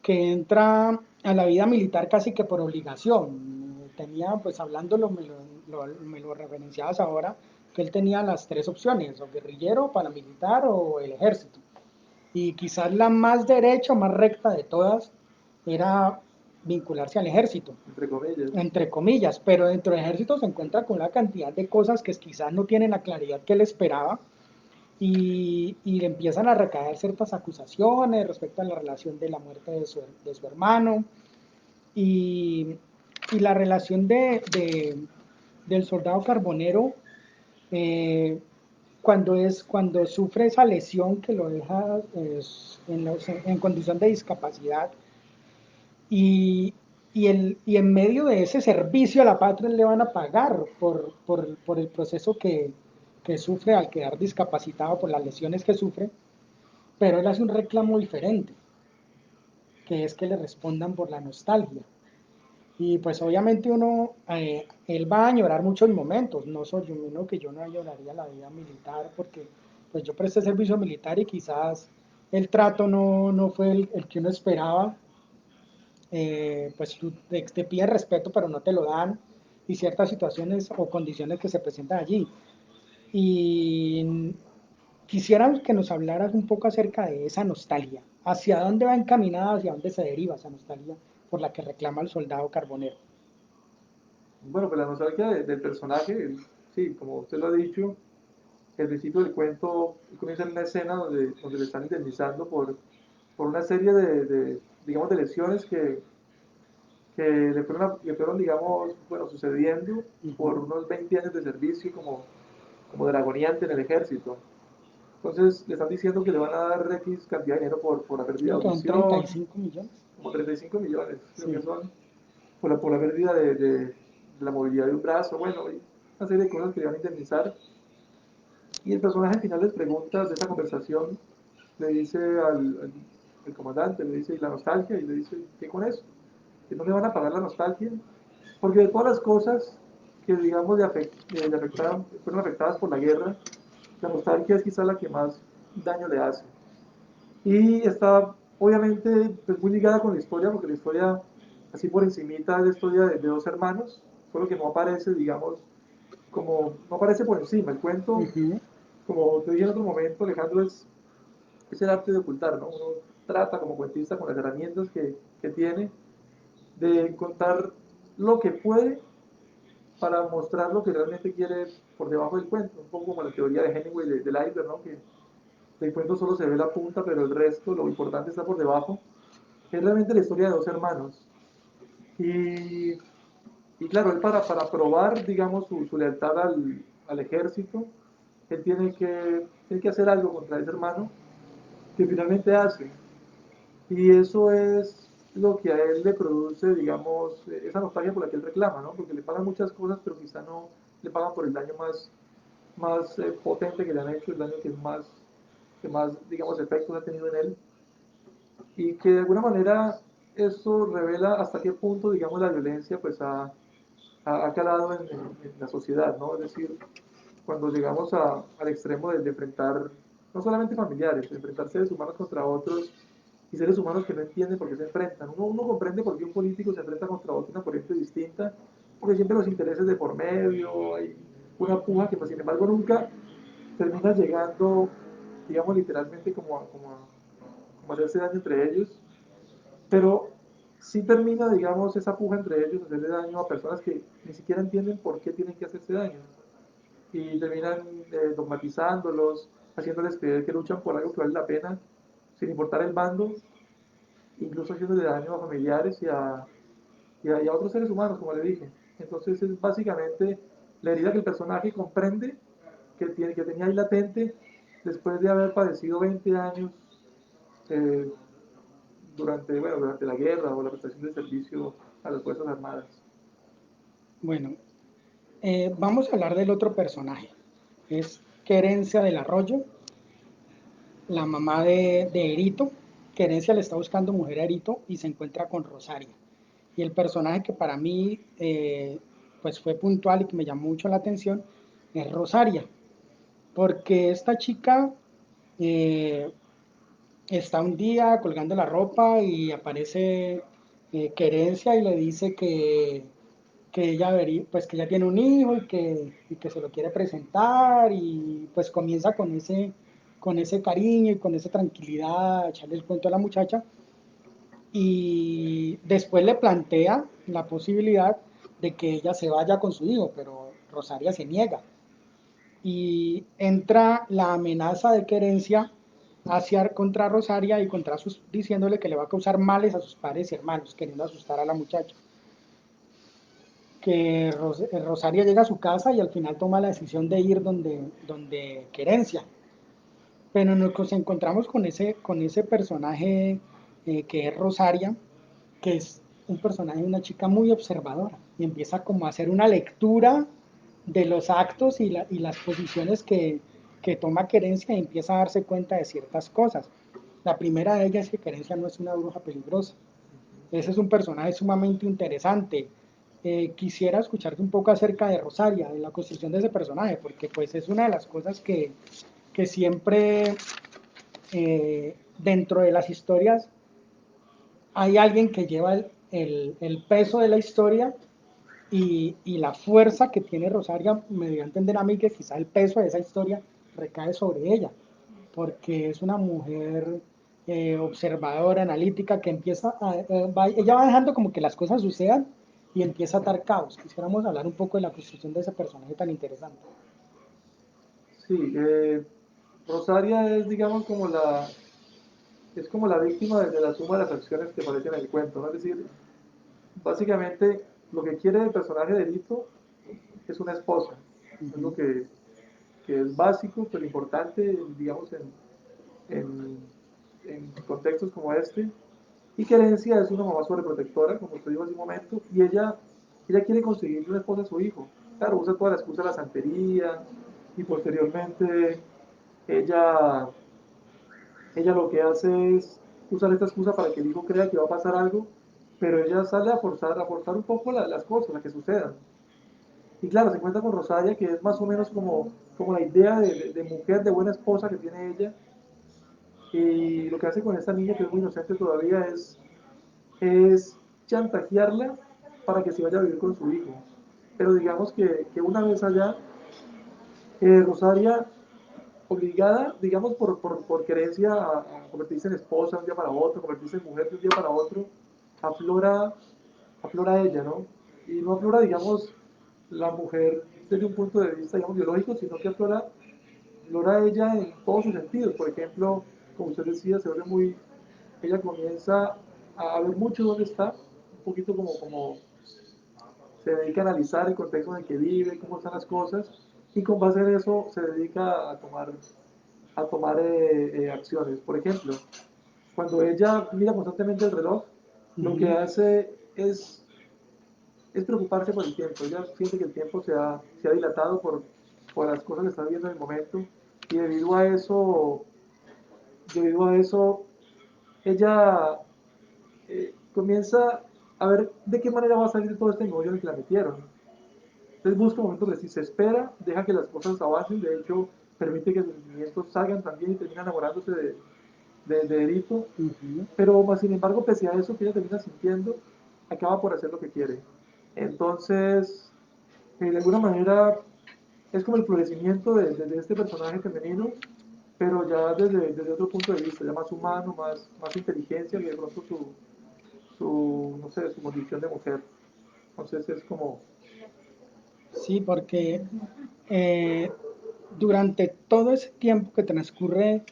que entra a la vida militar casi que por obligación. Tenía, pues hablándolo, me lo referenciabas ahora, que él tenía las tres opciones, o guerrillero, paramilitar o el ejército. Y quizás la más derecha o más recta de todas era vincularse al ejército, entre comillas. entre comillas, pero dentro del ejército se encuentra con una cantidad de cosas que quizás no tienen la claridad que él esperaba y le empiezan a recaer ciertas acusaciones respecto a la relación de la muerte de su hermano y, y la relación del soldado carbonero eh, cuando sufre esa lesión que lo deja en condición de discapacidad y, y en medio de ese servicio a la patria le van a pagar por el proceso que sufre al quedar discapacitado por las lesiones que sufre, pero él hace un reclamo diferente, que es que le respondan por la nostalgia. Y pues obviamente él va a añorar muchos momentos, no soy uno que yo no añoraría la vida militar, porque pues yo presté servicio militar y quizás el trato no fue el que uno esperaba, pues tú te piden respeto pero no te lo dan, y ciertas situaciones o condiciones que se presentan allí. Y quisiera que nos hablaras un poco acerca de esa nostalgia, hacia dónde va encaminada, hacia dónde se deriva esa nostalgia por la que reclama el soldado carbonero. Bueno, pues la nostalgia del personaje, sí, como usted lo ha dicho, el principio del cuento comienza en una escena donde le están indemnizando por una serie digamos, de lesiones que le fueron, digamos, bueno, sucediendo Uh por -huh. unos 20 años de servicio como dragoniante en el ejército. Entonces le están diciendo que le van a dar X cantidad de dinero por la pérdida Creo de que son treinta y audición, cinco millones. como 35 millones, creo que Sí. son, por la pérdida de la movilidad de un brazo, bueno, y una serie de cosas que le van a indemnizar. Y el personaje al final les pregunta de esa conversación, le dice al comandante, le dice, ¿y la nostalgia? Y le dice, ¿qué con eso? ¿Que no le van a pagar la nostalgia? Porque de todas las cosas que, digamos, fueron afectadas por la guerra, la nostalgia es quizá la que más daño le hace. Y está, obviamente, pues, muy ligada con la historia, porque la historia, así por encimita, es la historia de dos hermanos, solo que no aparece, digamos, no aparece por encima. El Uh cuento, -huh. como te dije en otro momento, Alejandro, es el arte de ocultar, ¿no? Uno trata como cuentista con las herramientas que tiene de contar lo que puede para mostrar lo que realmente quiere por debajo del cuento, un poco como la teoría de Hemingway del iceberg, ¿no? Que del cuento solo se ve la punta, pero el resto, lo importante está por debajo. Es realmente la historia de dos hermanos. Y, y claro, él para probar, digamos, su lealtad al ejército, él tiene que hacer algo contra ese hermano, que finalmente hace. Y eso es lo que a él le produce, digamos, esa nostalgia por la que él reclama, ¿no? Porque le pagan muchas cosas, pero quizá no le pagan por el daño más potente que le han hecho, el daño que más, digamos, efectos ha tenido en él. Y que de alguna manera eso revela hasta qué punto, digamos, la violencia pues ha calado en la sociedad, ¿no? Es decir, cuando llegamos al extremo de enfrentar no solamente familiares, de enfrentar seres humanos contra otros y seres humanos que no entienden por qué se enfrentan. Uno comprende por qué un político se enfrenta contra otro, una corriente distinta, porque siempre los intereses de por medio, hay una puja que pues, sin embargo nunca termina llegando, digamos, literalmente como a hacerse daño entre ellos, pero sí termina, digamos, esa puja entre ellos, hacerle daño a personas que ni siquiera entienden por qué tienen que hacerse daño y terminan dogmatizándolos, haciéndoles creer que luchan por algo que vale la pena, sin importar el bando, incluso haciéndole daño a familiares y a otros seres humanos, como le dije. Entonces es básicamente la herida que el personaje comprende que tenía ahí latente después de haber padecido 20 años eh, durante la guerra o la prestación de servicio a las Fuerzas Armadas. Bueno, vamos a hablar del otro personaje. Es Querencia del Arroyo, la mamá de Erito. Querencia le está buscando mujer a Erito y se encuentra con Rosaria. Y el personaje que para mí pues fue puntual y que me llamó mucho la atención es Rosaria, porque esta chica eh, está un día colgando la ropa y aparece Querencia y le dice que ella vería, pues que ella tiene un hijo y que se lo quiere presentar y pues comienza con ese cariño y con esa tranquilidad a echarle el cuento a la muchacha, y después le plantea la posibilidad de que ella se vaya con su hijo, pero Rosaria se niega y entra la amenaza de querencia hacia contra Rosaria y contra sus, diciéndole que le va a causar males a sus padres y hermanos, queriendo asustar a la muchacha. Que Rosaria llega a su casa y al final toma la decisión de ir donde Querencia. Pero nos encontramos con ese personaje que es Rosaria, que es un personaje, una chica muy observadora, y empieza como a hacer una lectura de los actos y las posiciones que toma Querencia y empieza a darse cuenta de ciertas cosas. La primera de ellas es que Querencia no es una bruja peligrosa. Ese es un personaje sumamente interesante. Quisiera escucharte un poco acerca de Rosaria, de la construcción de ese personaje, porque pues es una de las cosas que siempre dentro de las historias hay alguien que lleva el peso de la historia y la fuerza que tiene Rosaria me dio a entender a mí que quizá el peso de esa historia recae sobre ella, porque es una mujer observadora, analítica, que ella va dejando como que las cosas sucedan y empieza a atar caos. Quisiéramos hablar un poco de la construcción de ese personaje tan interesante. Sí, Rosaria es, digamos, es como la víctima de la suma de las acciones que aparecen en el cuento, ¿no? Es decir, básicamente lo que quiere el personaje de Lito es una esposa, es lo que es básico, pero importante, digamos, en, en contextos como este. Y Querencia es una mamá sobreprotectora, como usted dijo hace un momento, y ella quiere conseguirle una esposa a su hijo. Claro, usa toda la excusa de la santería, y posteriormente ella, ella lo que hace es usar esta excusa para que el hijo crea que va a pasar algo, pero ella sale a forzar un poco las cosas, a que sucedan. Y claro, se encuentra con Rosaria, que es más o menos como la idea de mujer, de buena esposa que tiene ella. Y lo que hace con esta niña, que es muy inocente todavía, es chantajearla para que se vaya a vivir con su hijo. Pero digamos que una vez allá, Rosaria, obligada, digamos, por querencia a convertirse en esposa de un día para otro, convertirse en mujer de un día para otro, aflora, aflora ella, ¿no? Y no aflora, digamos, la mujer desde un punto de vista, digamos, biológico, sino que aflora ella en todos sus sentidos. Por ejemplo, como usted decía, se vuelve muy, ella comienza a ver mucho dónde está, un poquito como se dedica a analizar el contexto en el que vive, cómo están las cosas, y con base en eso se dedica a tomar acciones. Por ejemplo, cuando ella mira constantemente el reloj, lo que hace es preocuparse por el tiempo. Ella siente que el tiempo se ha dilatado por las cosas que está viviendo en el momento, y debido a eso ella comienza a ver de qué manera va a salir de todo este embrollo en el que la metieron. Entonces busca momentos de si se espera, deja que las cosas avancen, de hecho permite que sus sentimientos salgan también y termina enamorándose de Erito, Uh -huh. pero más sin embargo, pese a eso que ella termina sintiendo, acaba por hacer lo que quiere. Entonces, de alguna manera, es como el florecimiento de este personaje femenino, pero ya desde otro punto de vista, ya más humano, más inteligencia y de pronto no sé, su condición de mujer. Entonces es como, Sí, porque eh, durante todo ese tiempo que transcurre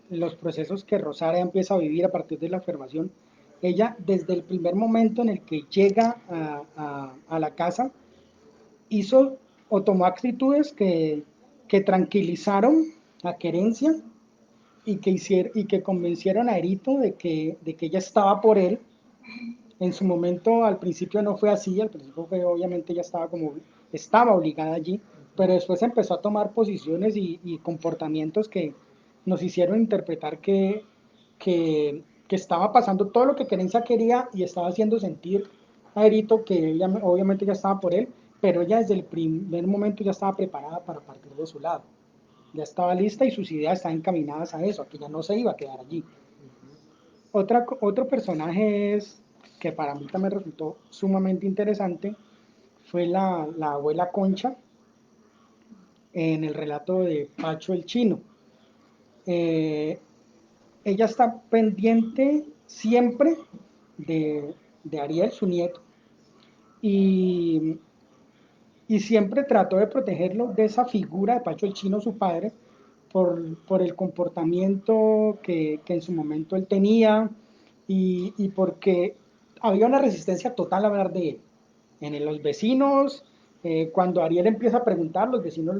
los procesos que Rosaria empieza a vivir a partir de la observación, ella desde el primer momento en el que llega a la casa hizo o tomó actitudes que tranquilizaron a Querencia y que convencieron a Erito de que ella estaba por él. En su momento, al principio no fue así, al principio fue, obviamente ella estaba obligada allí, pero después empezó a tomar posiciones y comportamientos que nos hicieron interpretar que estaba pasando todo lo que Querencia quería y estaba haciendo sentir a Erito que ella, obviamente ya estaba por él, pero ella desde el primer momento ya estaba preparada para partir de su lado. Ya estaba lista y sus ideas estaban encaminadas a eso, a que ya no se iba a quedar allí. Otro personaje que para mí también resultó sumamente interesante fue la abuela Concha en el relato de Pacho el Chino. eh, ella está pendiente siempre de Ariel, su nieto, y, y siempre trató de protegerlo de esa figura de Pacho el Chino, su padre, por el comportamiento que en su momento él tenía y porque había una resistencia total a hablar de él. Los vecinos, cuando Ariel empieza a preguntar, los vecinos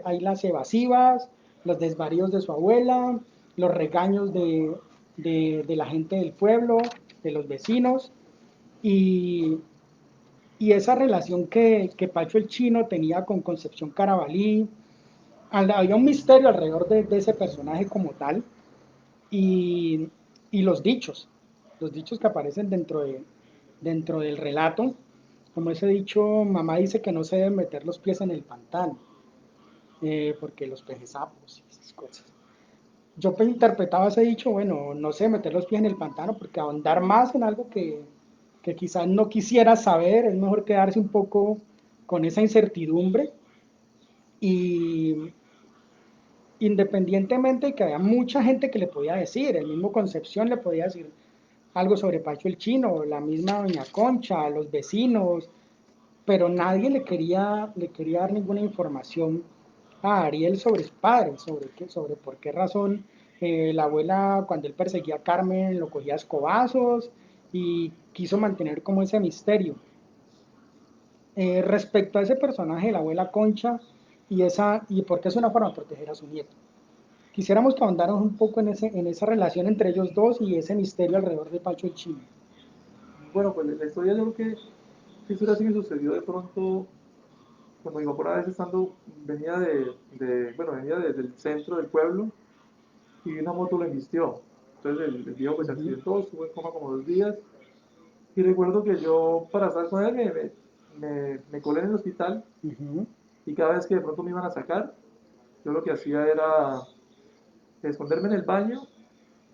hay las evasivas, los desvaríos de su abuela, los regaños de la gente del pueblo, de los vecinos, y, y esa relación que Pacho el Chino tenía con Concepción Carabalí, había un misterio alrededor de ese personaje como tal, y, y los dichos que aparecen dentro del relato, como ese dicho, mamá dice que no se deben meter los pies en el pantano, porque los peces sapos y esas cosas. Yo pues interpretaba ese dicho, bueno, no sé, meter los pies en el pantano, porque ahondar más en algo que quizás no quisiera saber, es mejor quedarse un poco con esa incertidumbre y independientemente de que había mucha gente que le podía decir, el mismo Concepción le podía decir algo sobre Pacho el Chino, la misma Doña Concha, los vecinos, pero nadie le quería dar ninguna información a Ariel sobre su padre, sobre por qué razón la abuela cuando él perseguía a Carmen lo cogía a escobazos y quiso mantener como ese misterio. Respecto a ese personaje de la abuela Concha y por qué es una forma de proteger a su nieto. Quisiéramos que ahondáramos un poco en esa relación entre ellos dos y ese misterio alrededor de Pacho el Chino. Bueno, pues la historia yo creo que esa historia sí me sucedió de pronto cuando mi papá una vez estando, venía bueno, venía del centro del pueblo y una moto lo embistió. Entonces el viejo pues se Ujú, accidentó, estuvo en coma como 2 días y recuerdo que yo para estar con él me colé en el hospital ujú, y cada vez que de pronto me iban a sacar, yo lo que hacía era esconderme en el baño,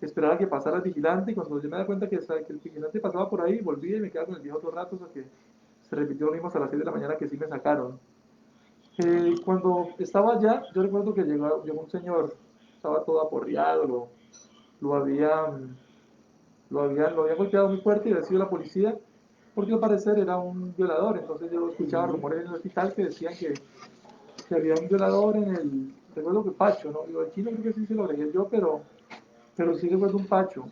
esperar a que pasara el vigilante y cuando yo me daba cuenta que el vigilante pasaba por ahí, volvía y me quedaba con el viejo otro rato hasta que se repitió lo mismo hasta las 6 de la mañana que sí me sacaron. Cuando estaba allá, yo recuerdo que llegó un señor, estaba todo aporreado, lo habían, lo habían golpeado muy fuerte y había sido la policía, porque al parecer era un violador. Entonces yo escuchaba ujú. rumores en el hospital que decían que había un violador recuerdo que Pacho, ¿no? Digo, el chino creo que sí se lo agregué yo, pero sí recuerdo un Pacho,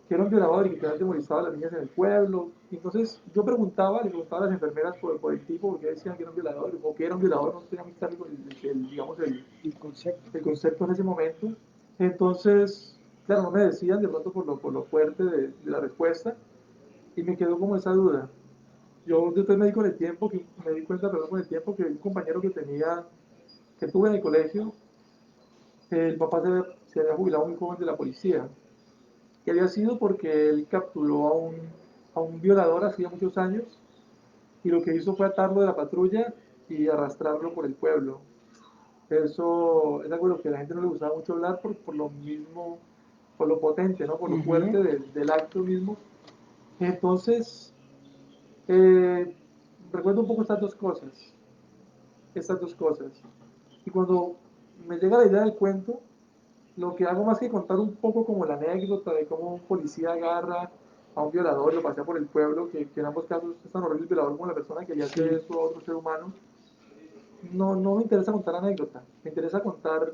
que era un violador y que había demonizado a las niñas en el pueblo. Y entonces yo le preguntaba a las enfermeras por el tipo, porque decían que era un violador, o que era un violador, no tenía muy claro digamos, El concepto. el concepto en ese momento. Entonces, claro, no me decían de pronto por lo fuerte de la respuesta, y me quedó como esa duda. Yo después me di cuenta, perdón, con el tiempo que un compañero que tuve en el colegio, el papá se había jubilado muy joven de la policía, que había sido porque él capturó a un violador hacía muchos años y lo que hizo fue atarlo de la patrulla y arrastrarlo por el pueblo. Eso es algo de lo que a la gente no le gustaba mucho hablar por lo mismo, por lo potente, ¿no? Por lo Ujú, fuerte del acto mismo. Entonces, eh, recuerdo un poco estas dos cosas. Y cuando me llega la idea del cuento, lo que hago más que contar un poco como la anécdota de cómo un policía agarra a un violador y lo pasea por el pueblo, que en ambos casos es tan horrible el violador como la persona que le hace sí. eso a otro ser humano, no me interesa contar anécdota, me interesa contar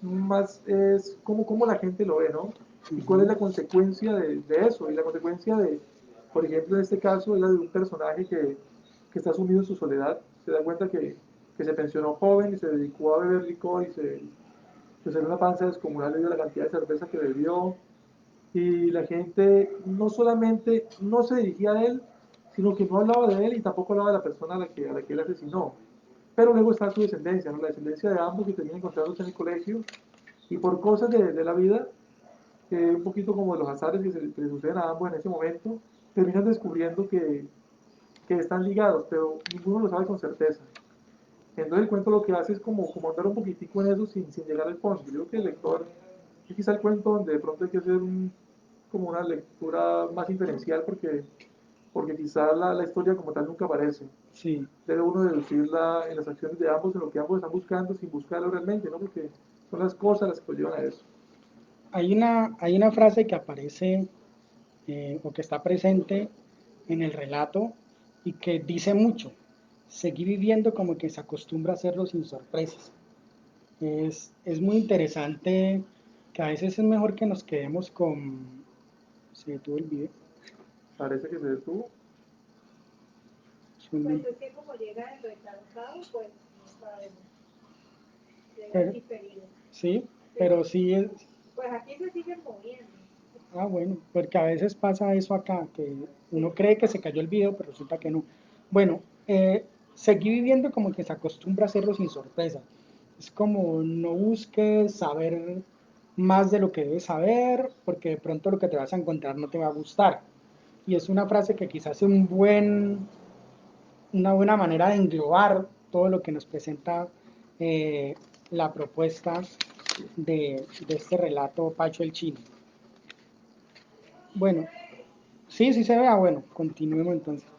más es cómo la gente lo ve, ¿no? Y cuál es Ujú, la consecuencia de eso. Y la consecuencia por ejemplo, en este caso, es la de un personaje que está sumido en su soledad, se da cuenta que se pensionó joven y se dedicó a beber licor y se salió una panza descomunal debido a la cantidad de cerveza que bebió. Y la gente no solamente no se dirigía a él, sino que no hablaba de él y tampoco hablaba de la persona a la que él asesinó. Pero luego está su descendencia, ¿no? La descendencia de ambos que terminan encontrándose en el colegio y por cosas de la vida, un poquito como de los azares que le suceden a ambos en ese momento, terminan descubriendo que están ligados, pero ninguno lo sabe con certeza. Entonces el cuento lo que hace es como andar un poquitico en eso sin llegar al fondo. Yo creo que el lector, es quizá el cuento donde de pronto hay que hacer como una lectura más inferencial porque quizá la historia como tal nunca aparece. sí. Debe uno deducirla en las acciones de ambos, en lo que ambos están buscando sin buscarlo realmente, ¿no? Porque son las cosas las que lo llevan a eso. hay una frase que aparece o que está presente en el relato y que dice mucho. Seguí viviendo como que se acostumbra a hacerlo sin sorpresas. Es muy interesante que a veces es mejor que nos quedemos con... Se detuvo el video. Parece que se detuvo. Pues es que como llega el retrasado, pues no sabemos. Llega Pero, diferido. sí, pero sí es... Pues aquí se siguen moviendo. Ah, bueno, porque a veces pasa eso acá, que uno cree que se cayó el video, pero resulta que no. Bueno, seguí viviendo como que se acostumbra a hacerlo sin sorpresa. Es como no busques saber más de lo que debes saber, porque de pronto lo que te vas a encontrar no te va a gustar. Y es una frase que quizás es una buena manera de englobar todo lo que nos presenta la propuesta de este relato Pacho el Chino. Bueno, sí, sí se ve. Ah, bueno, continuemos entonces.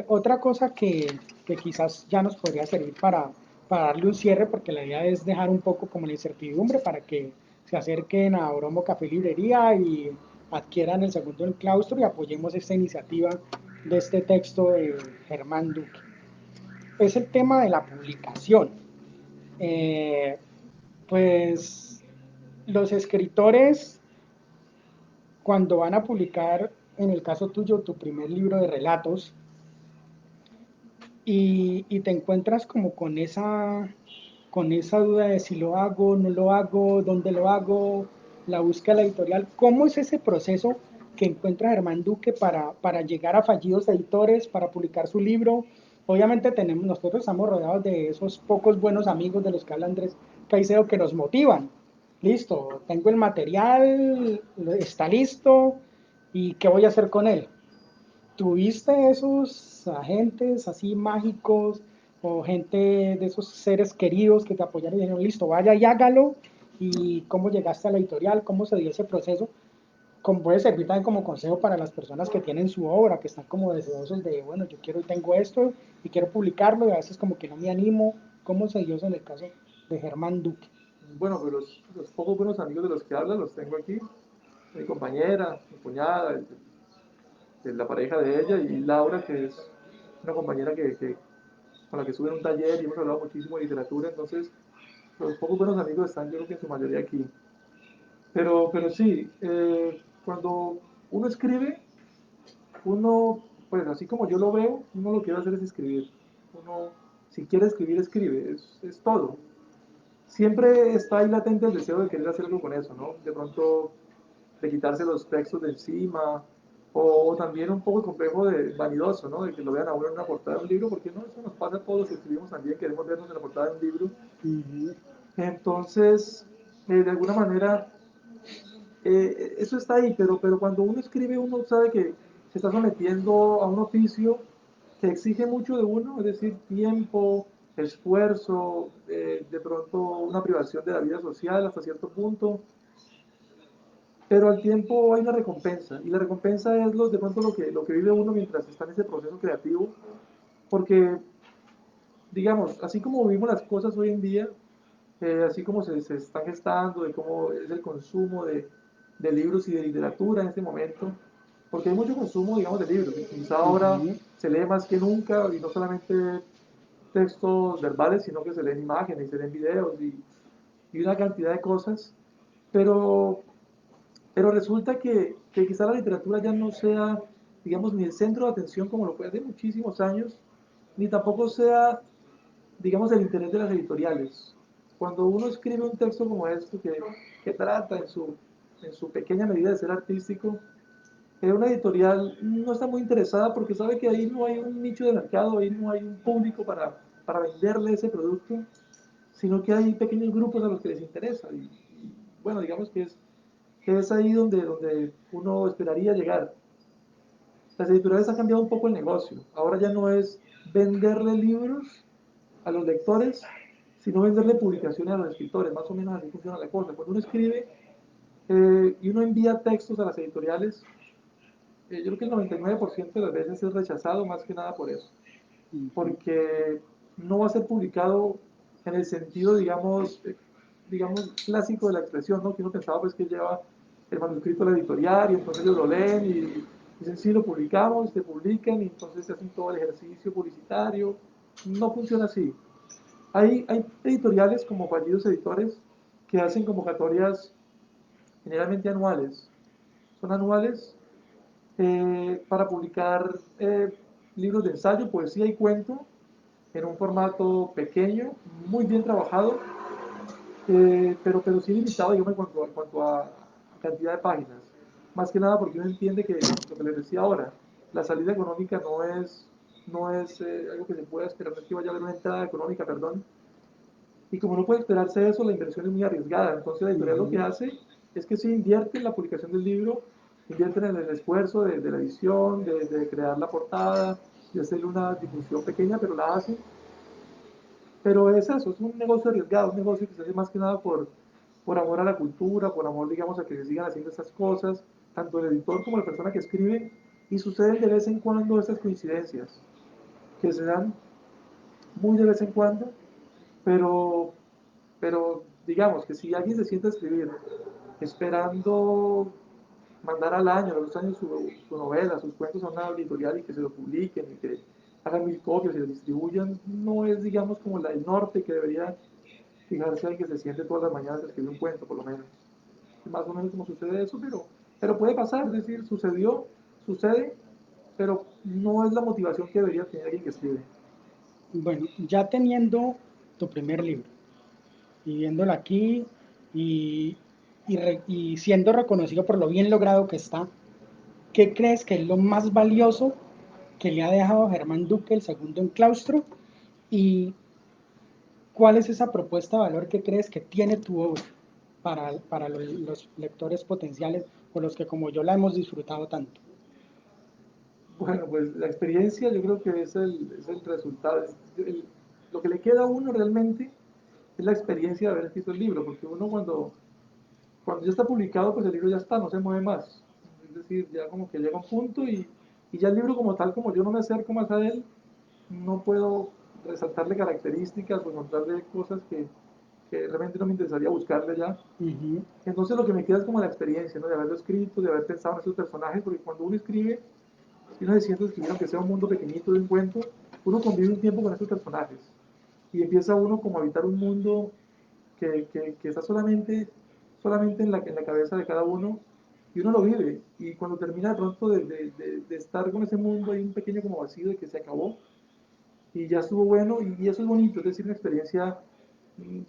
Otra cosa que quizás ya nos podría servir para darle un cierre, porque la idea es dejar un poco como la incertidumbre para que se acerquen a Oromo Café Librería y adquieran el segundo en claustro y apoyemos esta iniciativa de este texto de Germán Duque. Es el tema de la publicación. Eh, pues los escritores, cuando van a publicar, en el caso tuyo, tu primer libro de relatos, y te encuentras como con esa duda de si lo hago, no lo hago, dónde lo hago, la búsqueda de la editorial. ¿Cómo es ese proceso que encuentra Germán Duque para llegar a fallidos editores, para publicar su libro? Obviamente nosotros estamos rodeados de esos pocos buenos amigos de los que habla Andrés Caicedo que nos motivan. Listo, tengo el material, está listo, ¿y qué voy a hacer con él? ¿Tuviste esos agentes así mágicos o gente de esos seres queridos que te apoyaron y dijeron, listo, vaya y hágalo? ¿Y cómo llegaste a la editorial? ¿Cómo se dio ese proceso? Como puede servir también como consejo para las personas que tienen su obra, que están como deseosos de, bueno, yo quiero y tengo esto y quiero publicarlo y a veces como que no me animo. ¿Cómo se dio eso en el caso de Germán Duque? Bueno, pues los pocos buenos amigos de los que hablan los tengo aquí. Mi compañera, mi cuñada, la pareja de ella y Laura, que es una compañera con la que estuve en un taller y hemos hablado muchísimo de literatura. Entonces, los pocos buenos amigos están, yo creo que en su mayoría aquí. Pero sí, cuando uno escribe, uno, pues así como yo lo veo, uno lo que quiere hacer es escribir. Uno, si quiere escribir, escribe, es todo. Siempre está ahí latente el deseo de querer hacer algo con eso, ¿no? De pronto, de quitarse los textos de encima, o también un poco el complejo de vanidoso, ¿no? De que lo vean a uno en una portada de un libro, porque no, eso nos pasa a todos los que escribimos también, queremos vernos en la portada de un libro. Entonces, de alguna manera, eso está ahí, pero cuando uno escribe, uno sabe que se está sometiendo a un oficio que exige mucho de uno, es decir, tiempo, esfuerzo, de pronto una privación de la vida social hasta cierto punto, pero al tiempo hay una recompensa, y la recompensa es de pronto lo que vive uno mientras está en ese proceso creativo, porque, digamos, así como vivimos las cosas hoy en día, así como se están gestando, de cómo es el consumo de libros y de literatura en este momento, porque hay mucho consumo, digamos, de libros, y quizá ahora se lee más que nunca, y no solamente textos verbales, sino que se leen imágenes, se leen videos y una cantidad de cosas, pero, pero resulta que quizá la literatura ya no sea, digamos, ni el centro de atención como lo fue hace muchísimos años, ni tampoco sea, digamos, el interés de las editoriales. Cuando uno escribe un texto como este, que trata en su pequeña medida de ser artístico, una editorial no está muy interesada porque sabe que ahí no hay un nicho de mercado, ahí no hay un público para venderle ese producto, sino que hay pequeños grupos a los que les interesa. Y bueno, digamos que es ahí donde uno esperaría llegar. Las editoriales han cambiado un poco el negocio. Ahora ya no es venderle libros a los lectores, sino venderle publicaciones a los escritores. Más o menos así funciona la cosa. Cuando uno escribe y uno envía textos a las editoriales, yo creo que el 99% de las veces es rechazado más que nada por eso. Porque no va a ser publicado en el sentido, digamos, digamos, clásico de la expresión, ¿no? Que uno pensaba pues que lleva el manuscrito a la editorial y entonces ellos lo leen y dicen, sí, lo publicamos, te publican y entonces se hacen todo el ejercicio publicitario. No funciona así. Hay editoriales como Fallidos Editores que hacen convocatorias generalmente anuales. Son anuales para publicar libros de ensayo, poesía y cuento en un formato pequeño, muy bien trabajado, pero sí limitado, digamos, en cuanto a cantidad de páginas. Más que nada porque uno entiende que, lo que les decía ahora, la salida económica no es algo que se pueda esperar, no es que vaya a haber una entrada económica, perdón. Y como no puede esperarse eso, la inversión es muy arriesgada. Entonces la editorial lo que hace es que se invierte en la publicación del libro, invierte en el esfuerzo de la edición, de crear la portada, de hacerle una difusión pequeña, pero la hacen. Pero es eso, es un negocio arriesgado, un negocio que se hace más que nada por amor a la cultura, por amor, digamos, a que se sigan haciendo estas cosas, tanto el editor como la persona que escribe, y suceden de vez en cuando estas coincidencias, que se dan muy de vez en cuando, pero, pero digamos que si alguien se siente a escribir esperando mandar al año, a los 2 años, su novela, sus cuentos a una editorial y que se lo publiquen y que hagan 1000 copias y lo distribuyan, no es, digamos, como el norte que debería fijarse al que se siente todas las mañanas a escribir un cuento, por lo menos. Es más o menos como sucede eso, pero puede pasar, es decir, sucedió, sucede, pero no es la motivación que debería tener alguien que escribe. Bueno, ya teniendo tu primer libro y viéndolo aquí y, y siendo reconocido por lo bien logrado que está, ¿qué crees que es lo más valioso que le ha dejado Germán Duque el segundo en claustro? ¿Y cuál es esa propuesta de valor que crees que tiene tu obra para los lectores potenciales o los que como yo la hemos disfrutado tanto? Bueno, pues la experiencia yo creo que es el resultado. Lo que le queda a uno realmente es la experiencia de haber escrito el libro, porque uno cuando ya está publicado, pues el libro ya está, no se mueve más. Es decir, ya como que llega un punto y ya el libro como tal, como yo no me acerco más a él, no puedo resaltarle características o encontrarle cosas que realmente no me interesaría buscarle ya. Ujú. Entonces lo que me queda es como la experiencia, ¿no? De haberlo escrito, de haber pensado en esos personajes, porque cuando uno escribe, si uno se siente escribir, aunque sea un mundo pequeñito de un cuento, uno convive un tiempo con esos personajes y empieza uno como a habitar un mundo que está solamente en la cabeza de cada uno y uno lo vive. Y cuando termina de pronto de estar con ese mundo, hay un pequeño como vacío de que se acabó y ya estuvo bueno y eso es bonito, es decir, una experiencia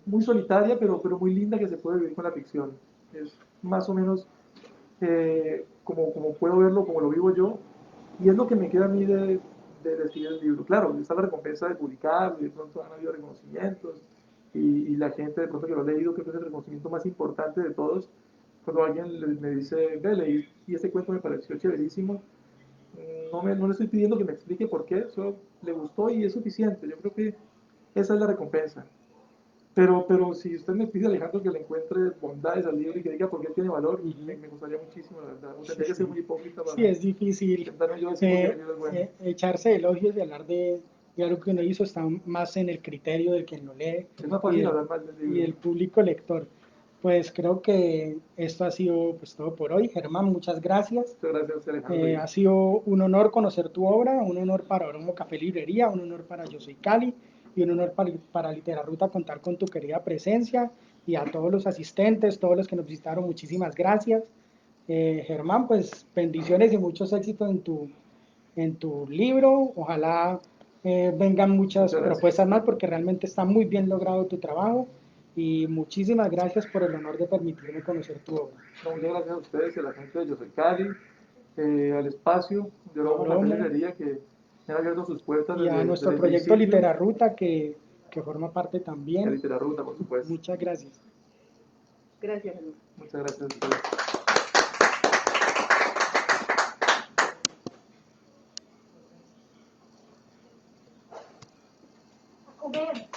muy solitaria, pero muy linda que se puede vivir con la ficción. Es más o menos como puedo verlo, como lo vivo yo, y es lo que me queda a mí de escribir el libro. Claro, está la recompensa de publicar, y de pronto han habido reconocimientos, y la gente de pronto que lo ha leído, creo que es el reconocimiento más importante de todos. Cuando alguien me dice, ve, leí y este cuento me pareció chéverísimo, no le estoy pidiendo que me explique por qué, solo le gustó y es suficiente. Yo creo que esa es la recompensa. Pero si usted me pide, Alejandro, que le encuentre bondades al libro y que diga por qué tiene valor, Ujú. me gustaría muchísimo, la verdad. Sí, Tendría que ser sí. muy hipócrita Sí, para es difícil intentarme yo decir por qué el libro es bueno. echarse elogios y hablar de algo que uno hizo, está más en el criterio del quien lo lee Es más y fácil hablar mal del y libro. del público lector. Pues creo que esto ha sido pues todo por hoy. Germán, muchas gracias. Muchas gracias, Alejandro. Ha sido un honor conocer tu obra, un honor para Oromo Café Librería, un honor para Yo Soy Cali y un honor para Literaruta contar con tu querida presencia y a todos los asistentes, todos los que nos visitaron, muchísimas gracias. Germán, pues bendiciones y muchos éxitos en tu libro. Ojalá vengan muchas Muchas propuestas gracias. más porque realmente está muy bien logrado tu trabajo y muchísimas gracias por el honor de permitirme conocer tu obra. No, muchas gracias a ustedes y a la gente de Yo Soy Cali, al espacio de Oromo Café Oromo Librería que me han abierto sus puertas y a desde nuestro el proyecto principio. Literaruta que forma parte Y a también. Literaruta, por supuesto. Muchas gracias. Gracias, hermano. Muchas gracias a ustedes. A comer.